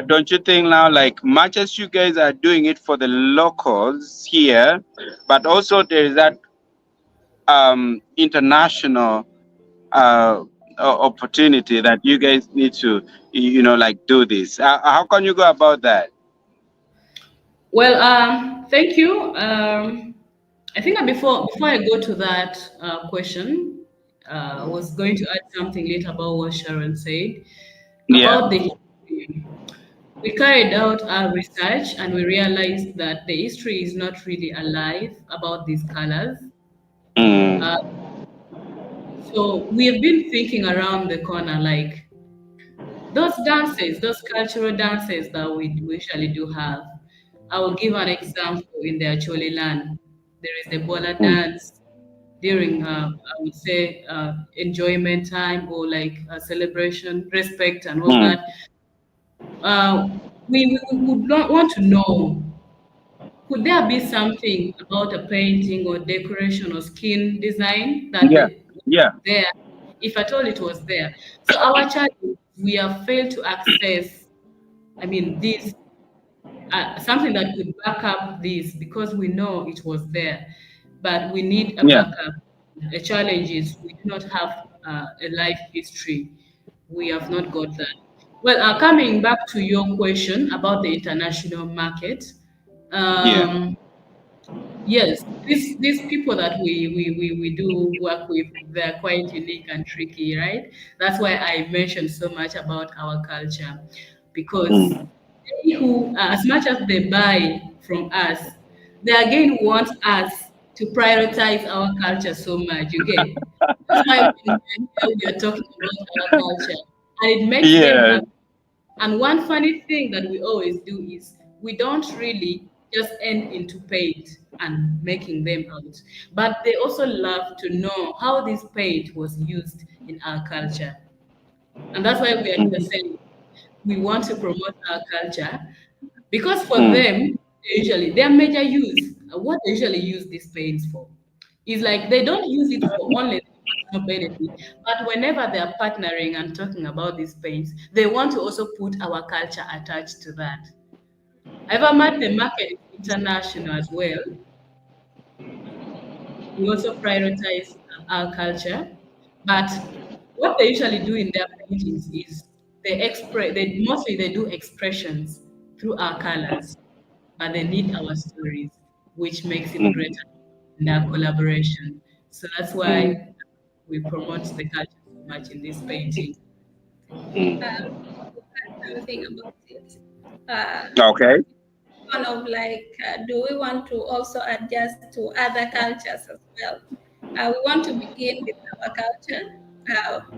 Don't you think now, like, much as you guys are doing it for the locals here, but also there is that international uh, opportunity that you guys need to, like, do this. How can you go about that? Well, thank you. I think before I go to that question, I was going to add something later about what Sharon said Yeah. about the history. We carried out our research and we realized that the history is not really alive about these colors. Uh, Mm. so we have been thinking around the corner, like those dances, those cultural dances that we usually do have. I will give an example in the Acholi land. There is the Bola Mm. dance. during, I would say, enjoyment time or like celebration, respect, and all Mm. that. Uh, we would not want to know, could there be something about a painting or decoration or skin design that Yeah. the Yeah. there, if at all it was there. So our challenge, we have failed to access, I mean, this something that could back up this because we know it was there, but we need a Yeah. backup. The challenge is we do not have a life history. We have not got that. Well, coming back to your question about the international market, Yeah. um, yes, these people that we do work with, they're quite unique and tricky, right? That's why I mentioned so much about our culture, because Mm. they who, as much as they buy from us, they again want us to prioritize our culture so much. You get? That's why when we're here, we are talking about our culture, and it makes them Yeah. happy. And one funny thing that we always do is we don't really just end into paint and making them out, but they also love to know how this paint was used in our culture. And that's why we are here Mm. saying we want to promote our culture because for Mm. them, their major use, what they usually use these paints for, is like they don't use it for only their personal benefit, but whenever they are partnering and talking about these paints, they want to also put our culture attached to that. However much the market is international as well, we also prioritize our culture. But what they usually do in their paintings is they mostly they do expressions through our colors, but they need our stories, which makes it Mm. greater in their collaboration. So that's Mm. why we promote the culture so much in this painting. Mm. Something about it. Uh, Okay. One of like, do we want to also adjust to other cultures as well? We want to begin with our culture.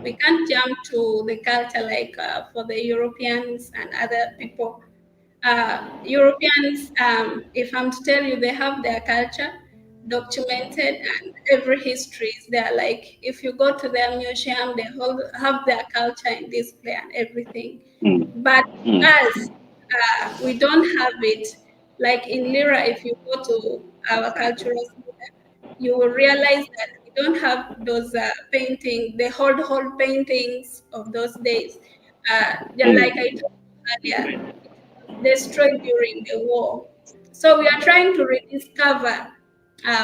We can't jump to the culture like for the Europeans and other people. Europeans, if I'm to tell you, they have their culture documented and every history is there. Like if you go to their museum, they have their culture in display and everything. Mm. But Mm. us, we don't have it. Like in Lira, if you go to our cultural center, you will realize that we don't have those painting, the whole paintings of those days. Like I Mm. told you earlier, destroyed during the war. So we are trying to rediscover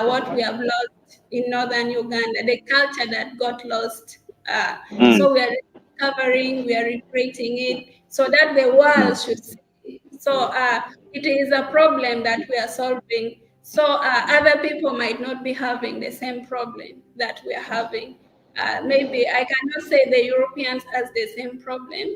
what we have lost in Northern Uganda, the culture that got lost. Mm. So we are rediscovering, we are recreating it so that the world should see. So it is a problem that we are solving. So other people might not be having the same problem that we are having. Maybe I cannot say the Europeans has the same problem.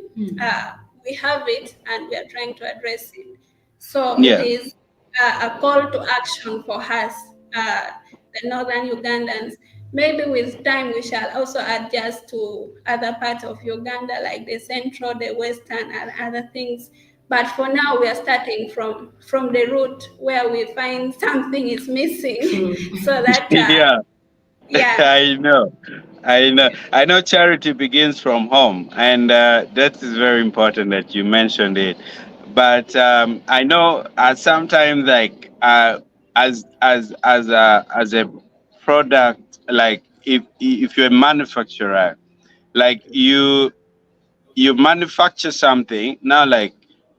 Uh, we have it and we are trying to address it. So it Yeah. is a call to action for us, the Northern Ugandans. Maybe with time we shall also adjust to other parts of Uganda, like the central, the western, and other things. But for now, we are starting from the root where we find something is missing, so that Yeah. yeah. I know. I know. I know charity begins from home, and that is very important that you mentioned it. But I know sometimes, like as a product, like if you're a manufacturer, like you manufacture something now, like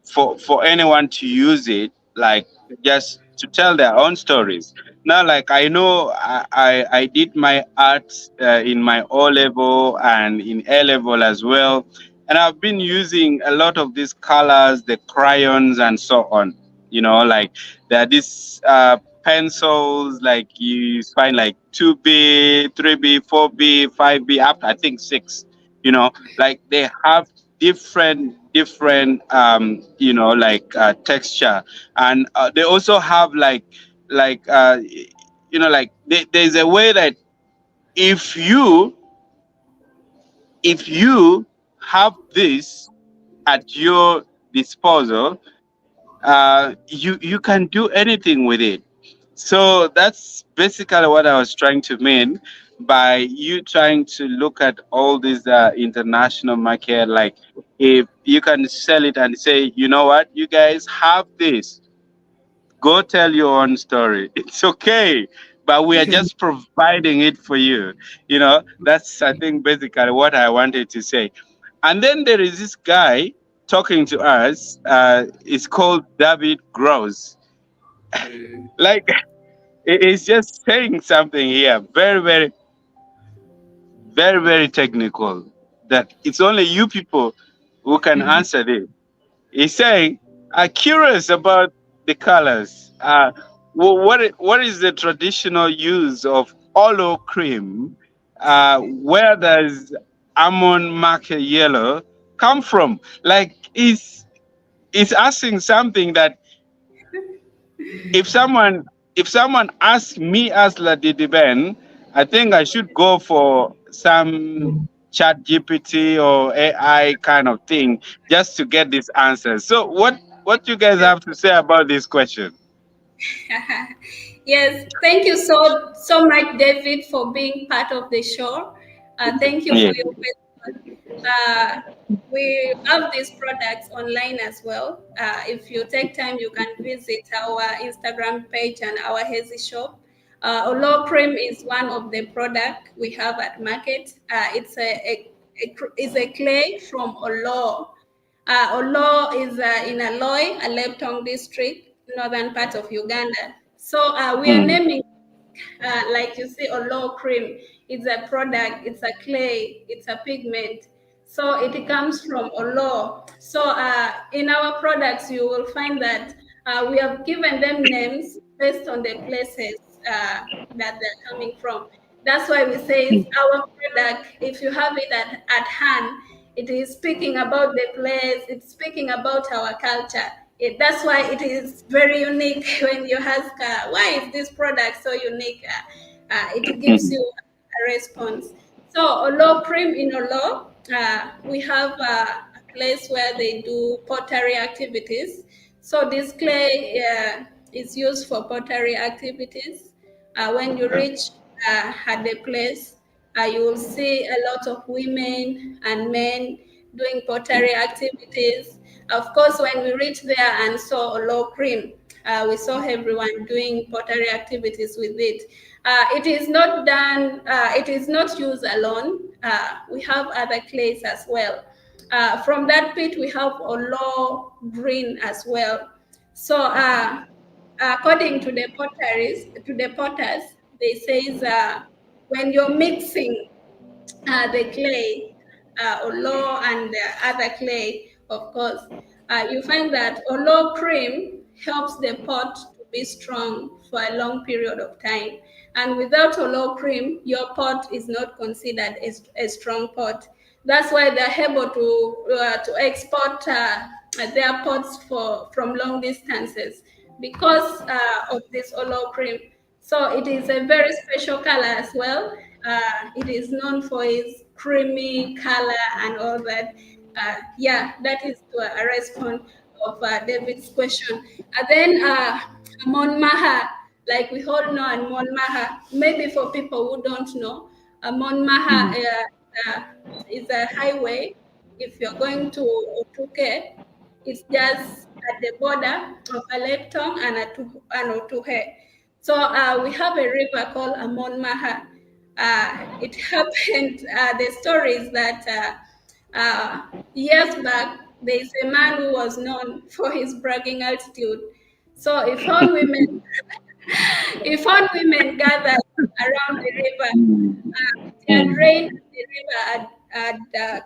for anyone to use it, like just to tell their own stories. Now, like I know I did my art in my O level and in A level as well, and I've been using a lot of these colors, the crayons and so on. Like there are these pencils, like you find like 2B, 3B, 4B, 5B, up to I think 6. Like they have different like texture, and they also have like like there's a way that if you if you have this at your disposal, you can do anything with it. So that's basically what I was trying to mean by you trying to look at all these international market. Like, if you can sell it and say, you know what, you guys have this, go tell your own story. It's okay, but we are just providing it for you. That's, I think, basically what I wanted to say. And then there is this guy talking to us. It's called David Gross. Like, it's just saying something here, very, very, very, very technical. That it's only you people who can answer this. He's saying, curious about the colors. What is the traditional use of aloe cream? Where does almond market yellow come from? Like, is asking something that if someone asks me as Ladidi Ben, I think I should go for some chat GPT or AI kind of thing just to get this answer. So what you guys have to say about this question? Yes, thank you so much, David, for being part of the show. Thank you Yeah. for your question. Uh, we have these products online as well. If you take time, you can visit our Instagram page and our Hazy shop. Olo cream is one of the product we have at market. It's a clay from Olo. Olo is in Aloy, a Leptong district, northern part of Uganda. So we are Mm, naming, like you see, Olo cream. It's a product, it's a clay, it's a pigment. So it comes from Olo. So in our products, you will find that we have given them names based on the places that they're coming from. That's why we say it's our product. If you have it at hand, it is speaking about the place, it's speaking about our culture. That's why it is very unique when you ask, why is this product so unique? It gives mm, you a response. So, Olo Prim in Olo, we have a place where they do pottery activities. So, this clay is used for pottery activities. When you reach at the place, you will see a lot of women and men doing pottery activities. Of course, when we reached there and saw Olo Cream, we saw everyone doing pottery activities with it. It is not done, it is not used alone. We have other clays as well. From that pit, we have Olo Green as well. So, according to the potters, they says when you're mixing the clay, olo and other clay, of course, you find that olo cream helps the pot to be strong for a long period of time. And without olo cream, your pot is not considered a strong pot. That's why they're able to export their pots from long distances because of this olo cream. So it is a very special color as well. It is known for its creamy color and all that. Yeah, that is a response of David's question. And then Mon Maha, like we all know, and Mon Maha, maybe for people who don't know, Mon Maha is a highway. If you're going to Otuke, it's just at the border of Aleptong and Otuhe. So we have a river called Amon Maha. It happened, the story is that years back, there is a man who was known for his bragging attitude. So he found women, he found women gathered around the river. It had mm, rained, the river had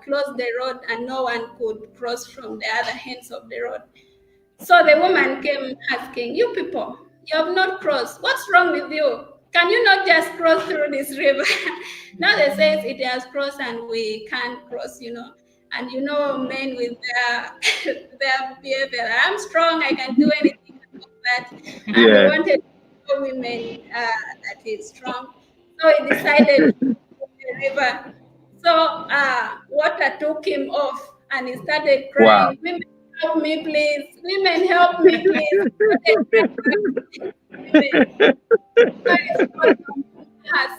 closed the road, and no one could cross from the other ends of the road. So the woman came asking, you people, you have not crossed. What's wrong with you? Can you not just cross through this river? Now they say it has crossed and we can't cross, And men with their behavior, I'm strong, I can do anything like that. And he yeah. wanted to show women that he's strong. So he decided to cross the river. So water took him off and he started Wow. crying. Women help me, please. Women, help me, please. Women.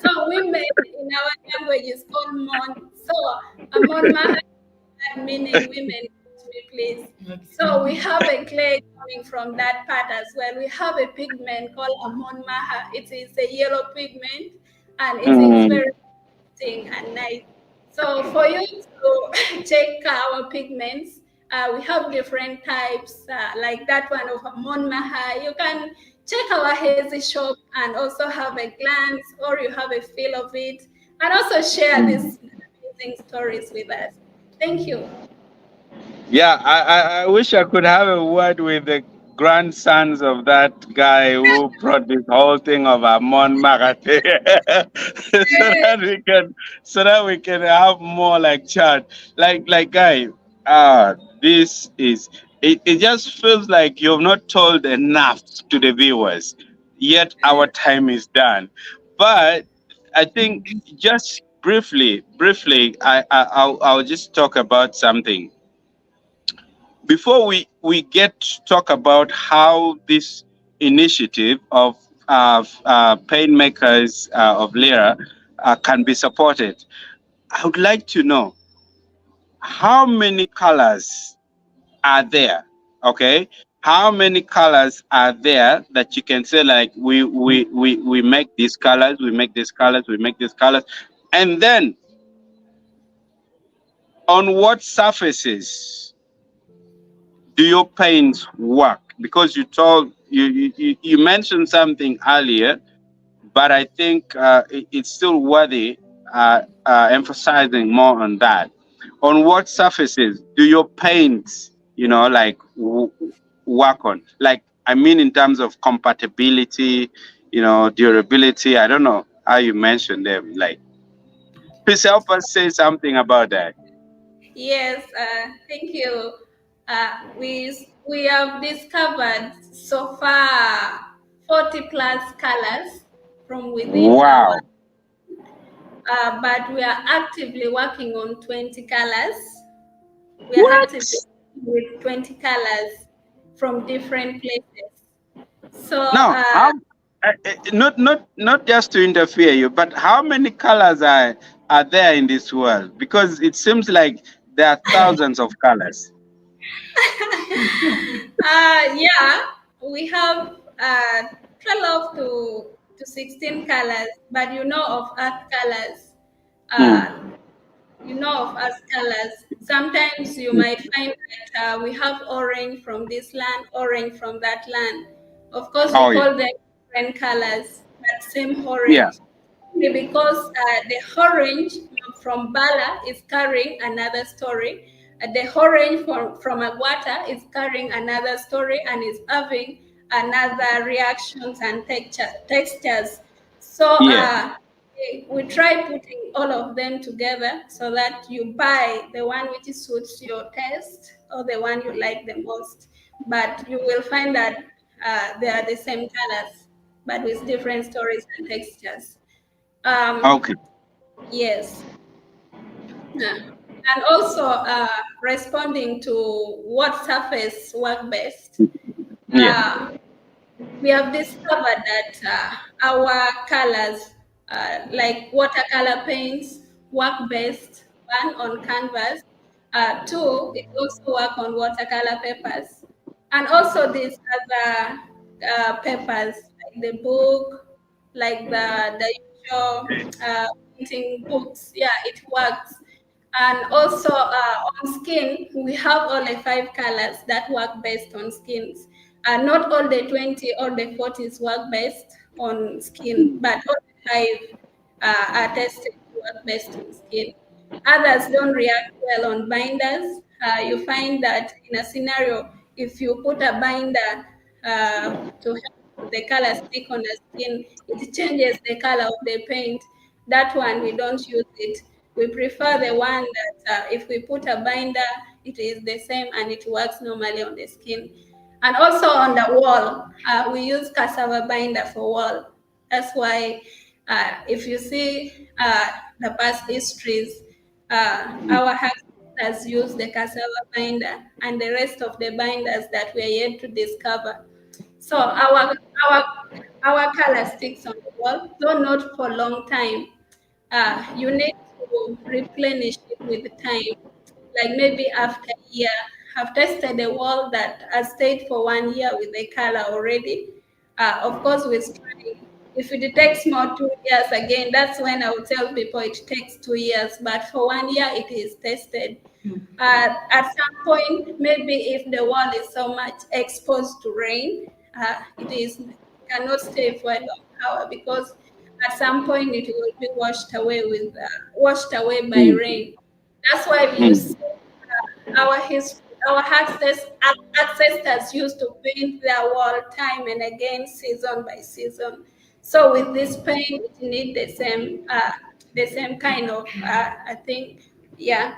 So women in our language is called mon. So mon maha meaning women, help me, please. So we have a clay coming from that part as well. We have a pigment called amon maha. It is a yellow pigment and it is very interesting and nice. So for you to check our pigments, we have different types, like that one of Amon Maha. You can check our hazy shop and also have a glance, or you have a feel of it, and also share these amazing stories with us. Thank you. Yeah, I wish I could have a word with the grandsons of that guy who brought this whole thing of Amon Magate, so that we can have more like chat. Like guy, this is it just feels like you've not told enough to the viewers. Yet our time is done. But I think just briefly, I'll just talk about something before we get to talk about how this initiative of pain makers of Lyra can be supported. I would like to know how many colors are there. Okay, how many colors are there that you can say like we make these colors, we make these colors, we make these colors, and then on what surfaces do your paints work? Because you mentioned something earlier, but I think it's still worthy emphasizing more on that. On what surfaces do your paints, like work on? Like I mean, in terms of compatibility, durability. I don't know how you mentioned them. Like, please help us say something about that. Yes, thank you. We have discovered so far 40 plus colors from within our, Wow. but we are actively working on 20 colors. We are actively What? working with 20 colors from different places. So, Now, not just to interfere you, but how many colors are there in this world? Because it seems like there are thousands of colors. yeah, we have 12 to 16 colors, but you know of earth colors. Uh, Hmm. you know of earth colors. Sometimes you might find that we have orange from this land, orange from that land. Of course, we Oh yeah, call them different colors, but same yeah, orange. Because the orange from Bala is carrying another story. The orange from Aguata is carrying another story and is having another reactions and textures. So yeah. we try putting all of them together so that you buy the one which suits your taste or the one you like the most. But you will find that they are the same colors, but with different stories and textures. Um, Okay. yes. Yeah. And also responding to what surface work best. Yeah. Uh, we have discovered that our colors, like watercolor paints, work best, one on canvas, two, it also work on watercolor papers, and also these other papers, like the book, like the usual painting books. Yeah, it works. And also on skin, we have only 5 colors that work best on skins. Not all the 20 or the 40s work best on skin, but all the 5 are tested to work best on skin. Others don't react well on binders. You find that in a scenario, if you put a binder to help the color stick on the skin, it changes the color of the paint. That one, we don't use it. We prefer the one that if we put a binder, it is the same and it works normally on the skin. And also on the wall, we use cassava binder for wall. That's why if you see the past histories, our has used the cassava binder and the rest of the binders that we are yet to discover. So our our color sticks on the wall, though not for a long time. You need to replenish it with time, like maybe after a year. Have tested a wall that has stayed for 1 year with the color already. Of course, with spraying. If it takes more 2 years, again, that's when I would tell people it takes 2 years. But for 1 year, it is tested. At some point, maybe if the wall is so much exposed to rain, it cannot stay for a long hour because at some point it will be washed away by Mm, rain. That's why you see mm, our history, our ancestors used to paint their wall time and again, season by season. So with this paint, it need the same kind of I think, yeah.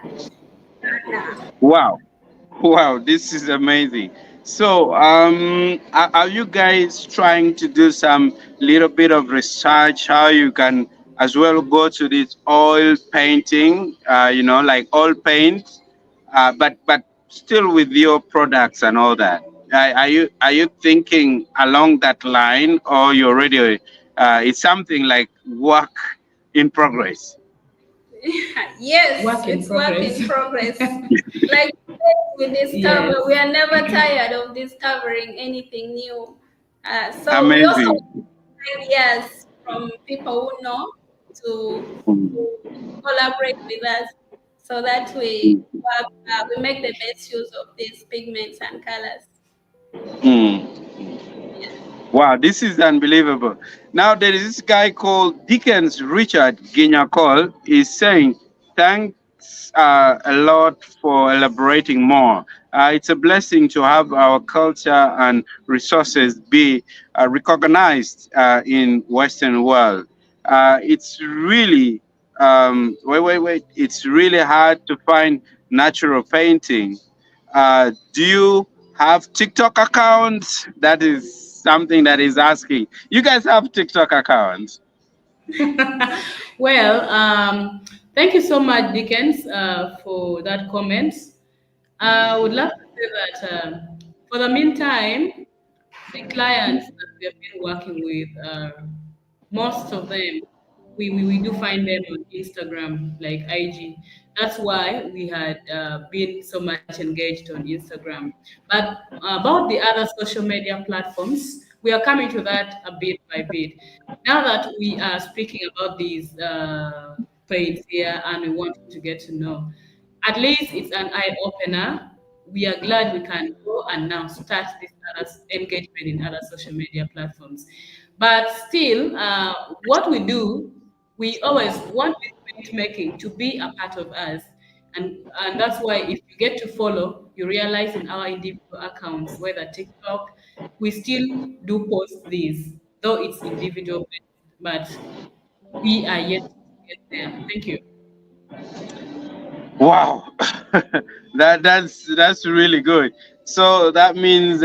And, wow. Wow, this is amazing. So, are you guys trying to do some little bit of research how you can as well go to this oil painting, like oil paint, but still with your products and all that? Are you thinking along that line, or you already it's something like work in progress? yes, Work in it's work progress. in progress. Like we discover, Yes. we are never tired of discovering anything new. So we also Amazing. ideas from people who know to collaborate with us so that we make the best use of these pigments and colors. Mm. Wow, this is unbelievable. Now there is this guy called Dickens Richard Ginyakol is saying, thanks a lot for elaborating more. It's a blessing to have our culture and resources be recognized in Western world. It's really wait. It's really hard to find natural painting. Do you have TikTok accounts? That is something that is asking. You guys have TikTok accounts? Well, thank you so much, Dickens, for that comment. I would love to say that for the meantime, the clients that we have been working with, most of them, we do find them on Instagram, like IG. That's why we had been so much engaged on Instagram. But about the other social media platforms, we are coming to that a bit by bit. Now that we are speaking about these pages here and we want you to get to know, at least it's an eye opener. We are glad we can go and now start this other engagement in other social media platforms. But still, what we do, we always want this making to be a part of us. And that's why if you get to follow, you realize in our individual accounts, whether TikTok, we still do post these, though it's individual, but we are yet to get there. Thank you. Wow, that's really good. So that means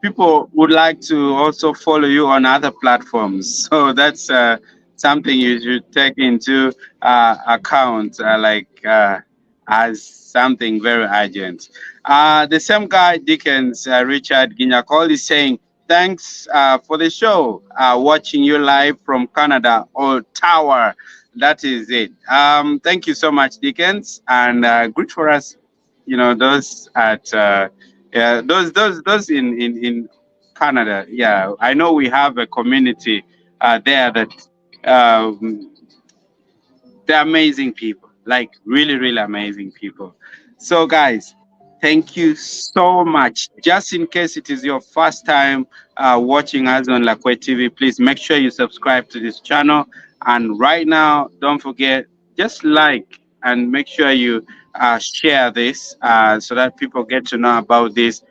people would like to also follow you on other platforms. So that's something you should take into account, as something very urgent. The same guy, Dickens Richard Ginyakol, is saying, "Thanks for the show. Watching you live from Canada, Ottawa." That is it. Thank you so much, Dickens, and good for us. Those at yeah, those in Canada. Yeah, I know we have a community there that um, they're amazing people, like really, really amazing people. So, guys, thank you so much. Just in case it is your first time watching us on Lakwe TV, please make sure you subscribe to this channel. And right now, don't forget, just like and make sure you share this so that people get to know about these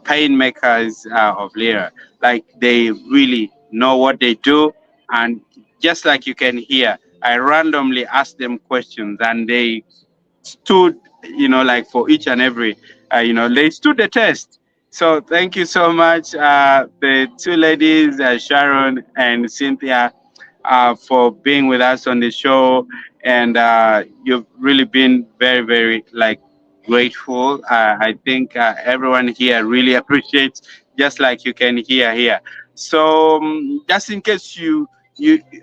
pain makers of Lyra. Like they really know what they do, and just like you can hear, I randomly asked them questions and they stood, like for each and every, they stood the test. So thank you so much, the two ladies, Sharon and Cynthia, for being with us on the show. And you've really been very, very like grateful. I think everyone here really appreciates, just like you can hear here. So just in case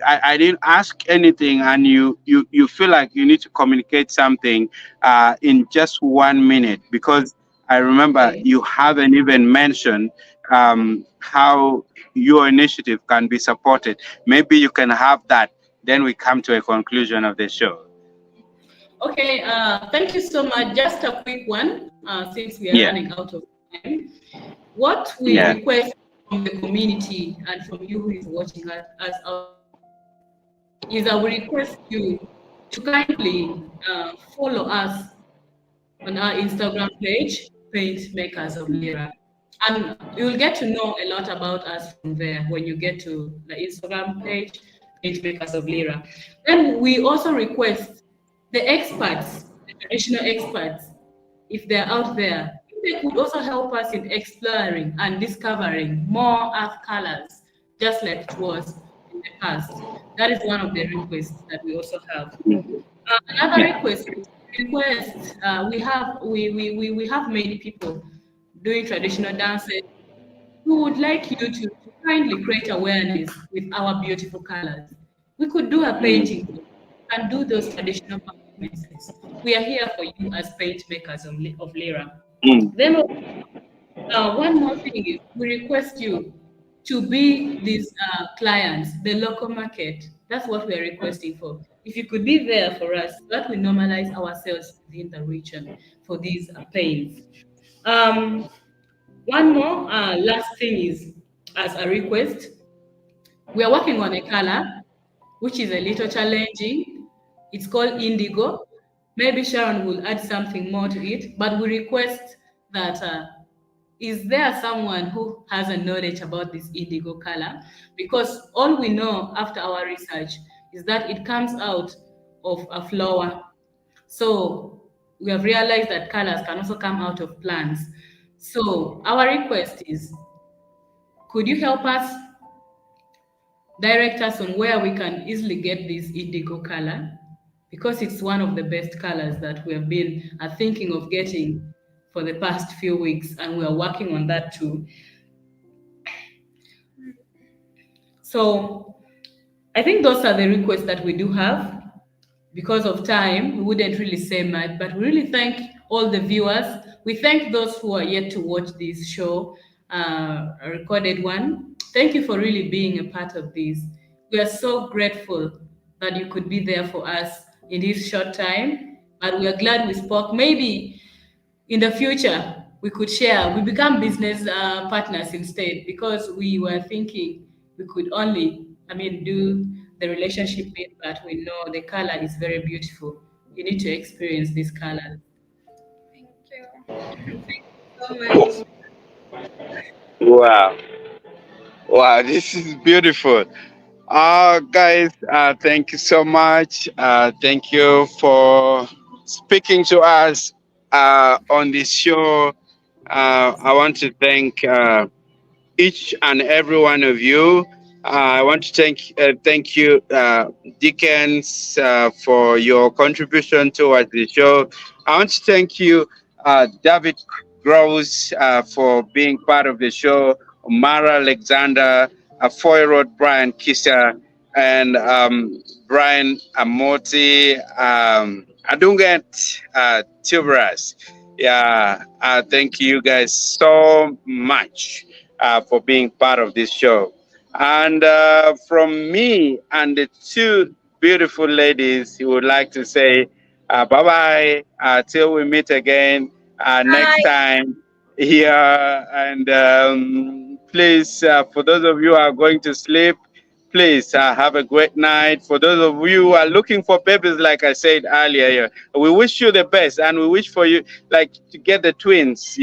I didn't ask anything, and you feel like you need to communicate something in just 1 minute, because I remember Okay. you haven't even mentioned how your initiative can be supported. Maybe you can have that. Then we come to a conclusion of the show. Okay, thank you so much. Just a quick one, since we are Yeah, running out of time. What we yeah. request from the community and from you who is watching us out there is I will request you to kindly follow us on our Instagram page, Paint Makers of Lira. And you'll get to know a lot about us from there when you get to the Instagram page, Paint Makers of Lira. Then we also request the experts, the traditional experts, if they're out there, if they could also help us in exploring and discovering more earth colors, just like it was in the past. That is one of the requests that we also have. Another Yeah. request we have many people doing traditional dances who would like you to kindly create awareness with our beautiful colors. We could do a painting and do those traditional performances. We are here for you as paint makers of Lira. Mm. Then one more thing is we request you to be these clients, the local market. That's what we are requesting for. If you could be there for us, that will normalize ourselves within the region for these paints. Um, one more last thing is, as a request, we are working on a color which is a little challenging. It's called indigo. Maybe Sharon will add something more to it, but we request that is there someone who has a knowledge about this indigo color? Because all we know after our research is that it comes out of a flower. So we have realized that colors can also come out of plants. So our request is, could you help us direct us on where we can easily get this indigo color? Because it's one of the best colors that we have been thinking of getting for the past few weeks, and we are working on that too. So I think those are the requests that we do have. Because of time, we wouldn't really say much, but we really thank all the viewers. We thank those who are yet to watch this show, a recorded one. Thank you for really being a part of this. We are so grateful that you could be there for us in this short time, but we are glad we spoke. Maybe in the future we could share, we become business partners instead, because we were thinking we could only, do the relationship bit, but we know the color is very beautiful. You need to experience this color. Thank you. Thank you so much. Wow. Wow, this is beautiful. Guys, thank you so much. Thank you for speaking to us on this show. I want to thank each and every one of you. I want to thank you, Dickens, for your contribution towards the show. I want to thank you, David Gross, for being part of the show. Mara Alexander, Foy Brian Kisser, and Brian Amoti, Adunget Tilburas. Yeah, thank you guys so much for being part of this show. And from me and the two beautiful ladies, who would like to say bye bye till we meet again next Bye. time here. And please, for those of you who are going to sleep, please have a great night. For those of you who are looking for babies, like I said earlier, we wish you the best, and we wish for you like to get the twins.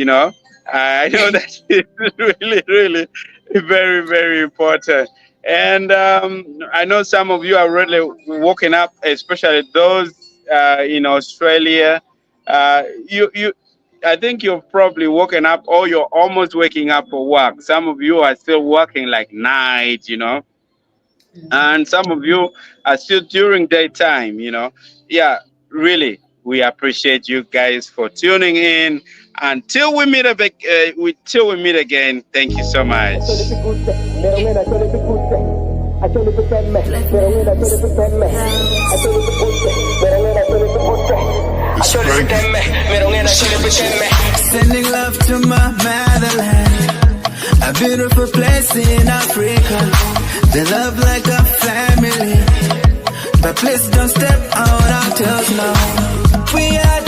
I know that is really, really very, very important. And I know some of you are really waking up, especially those in Australia. You, I think you've probably woken up, or you're almost waking up for work. Some of you are still working like night. And some of you are still during daytime. Yeah, really. We appreciate you guys for tuning in. Until we meet again, thank you so much. Sending love to my motherland, a beautiful place in Africa. They love like a family, but please don't step out until now. We are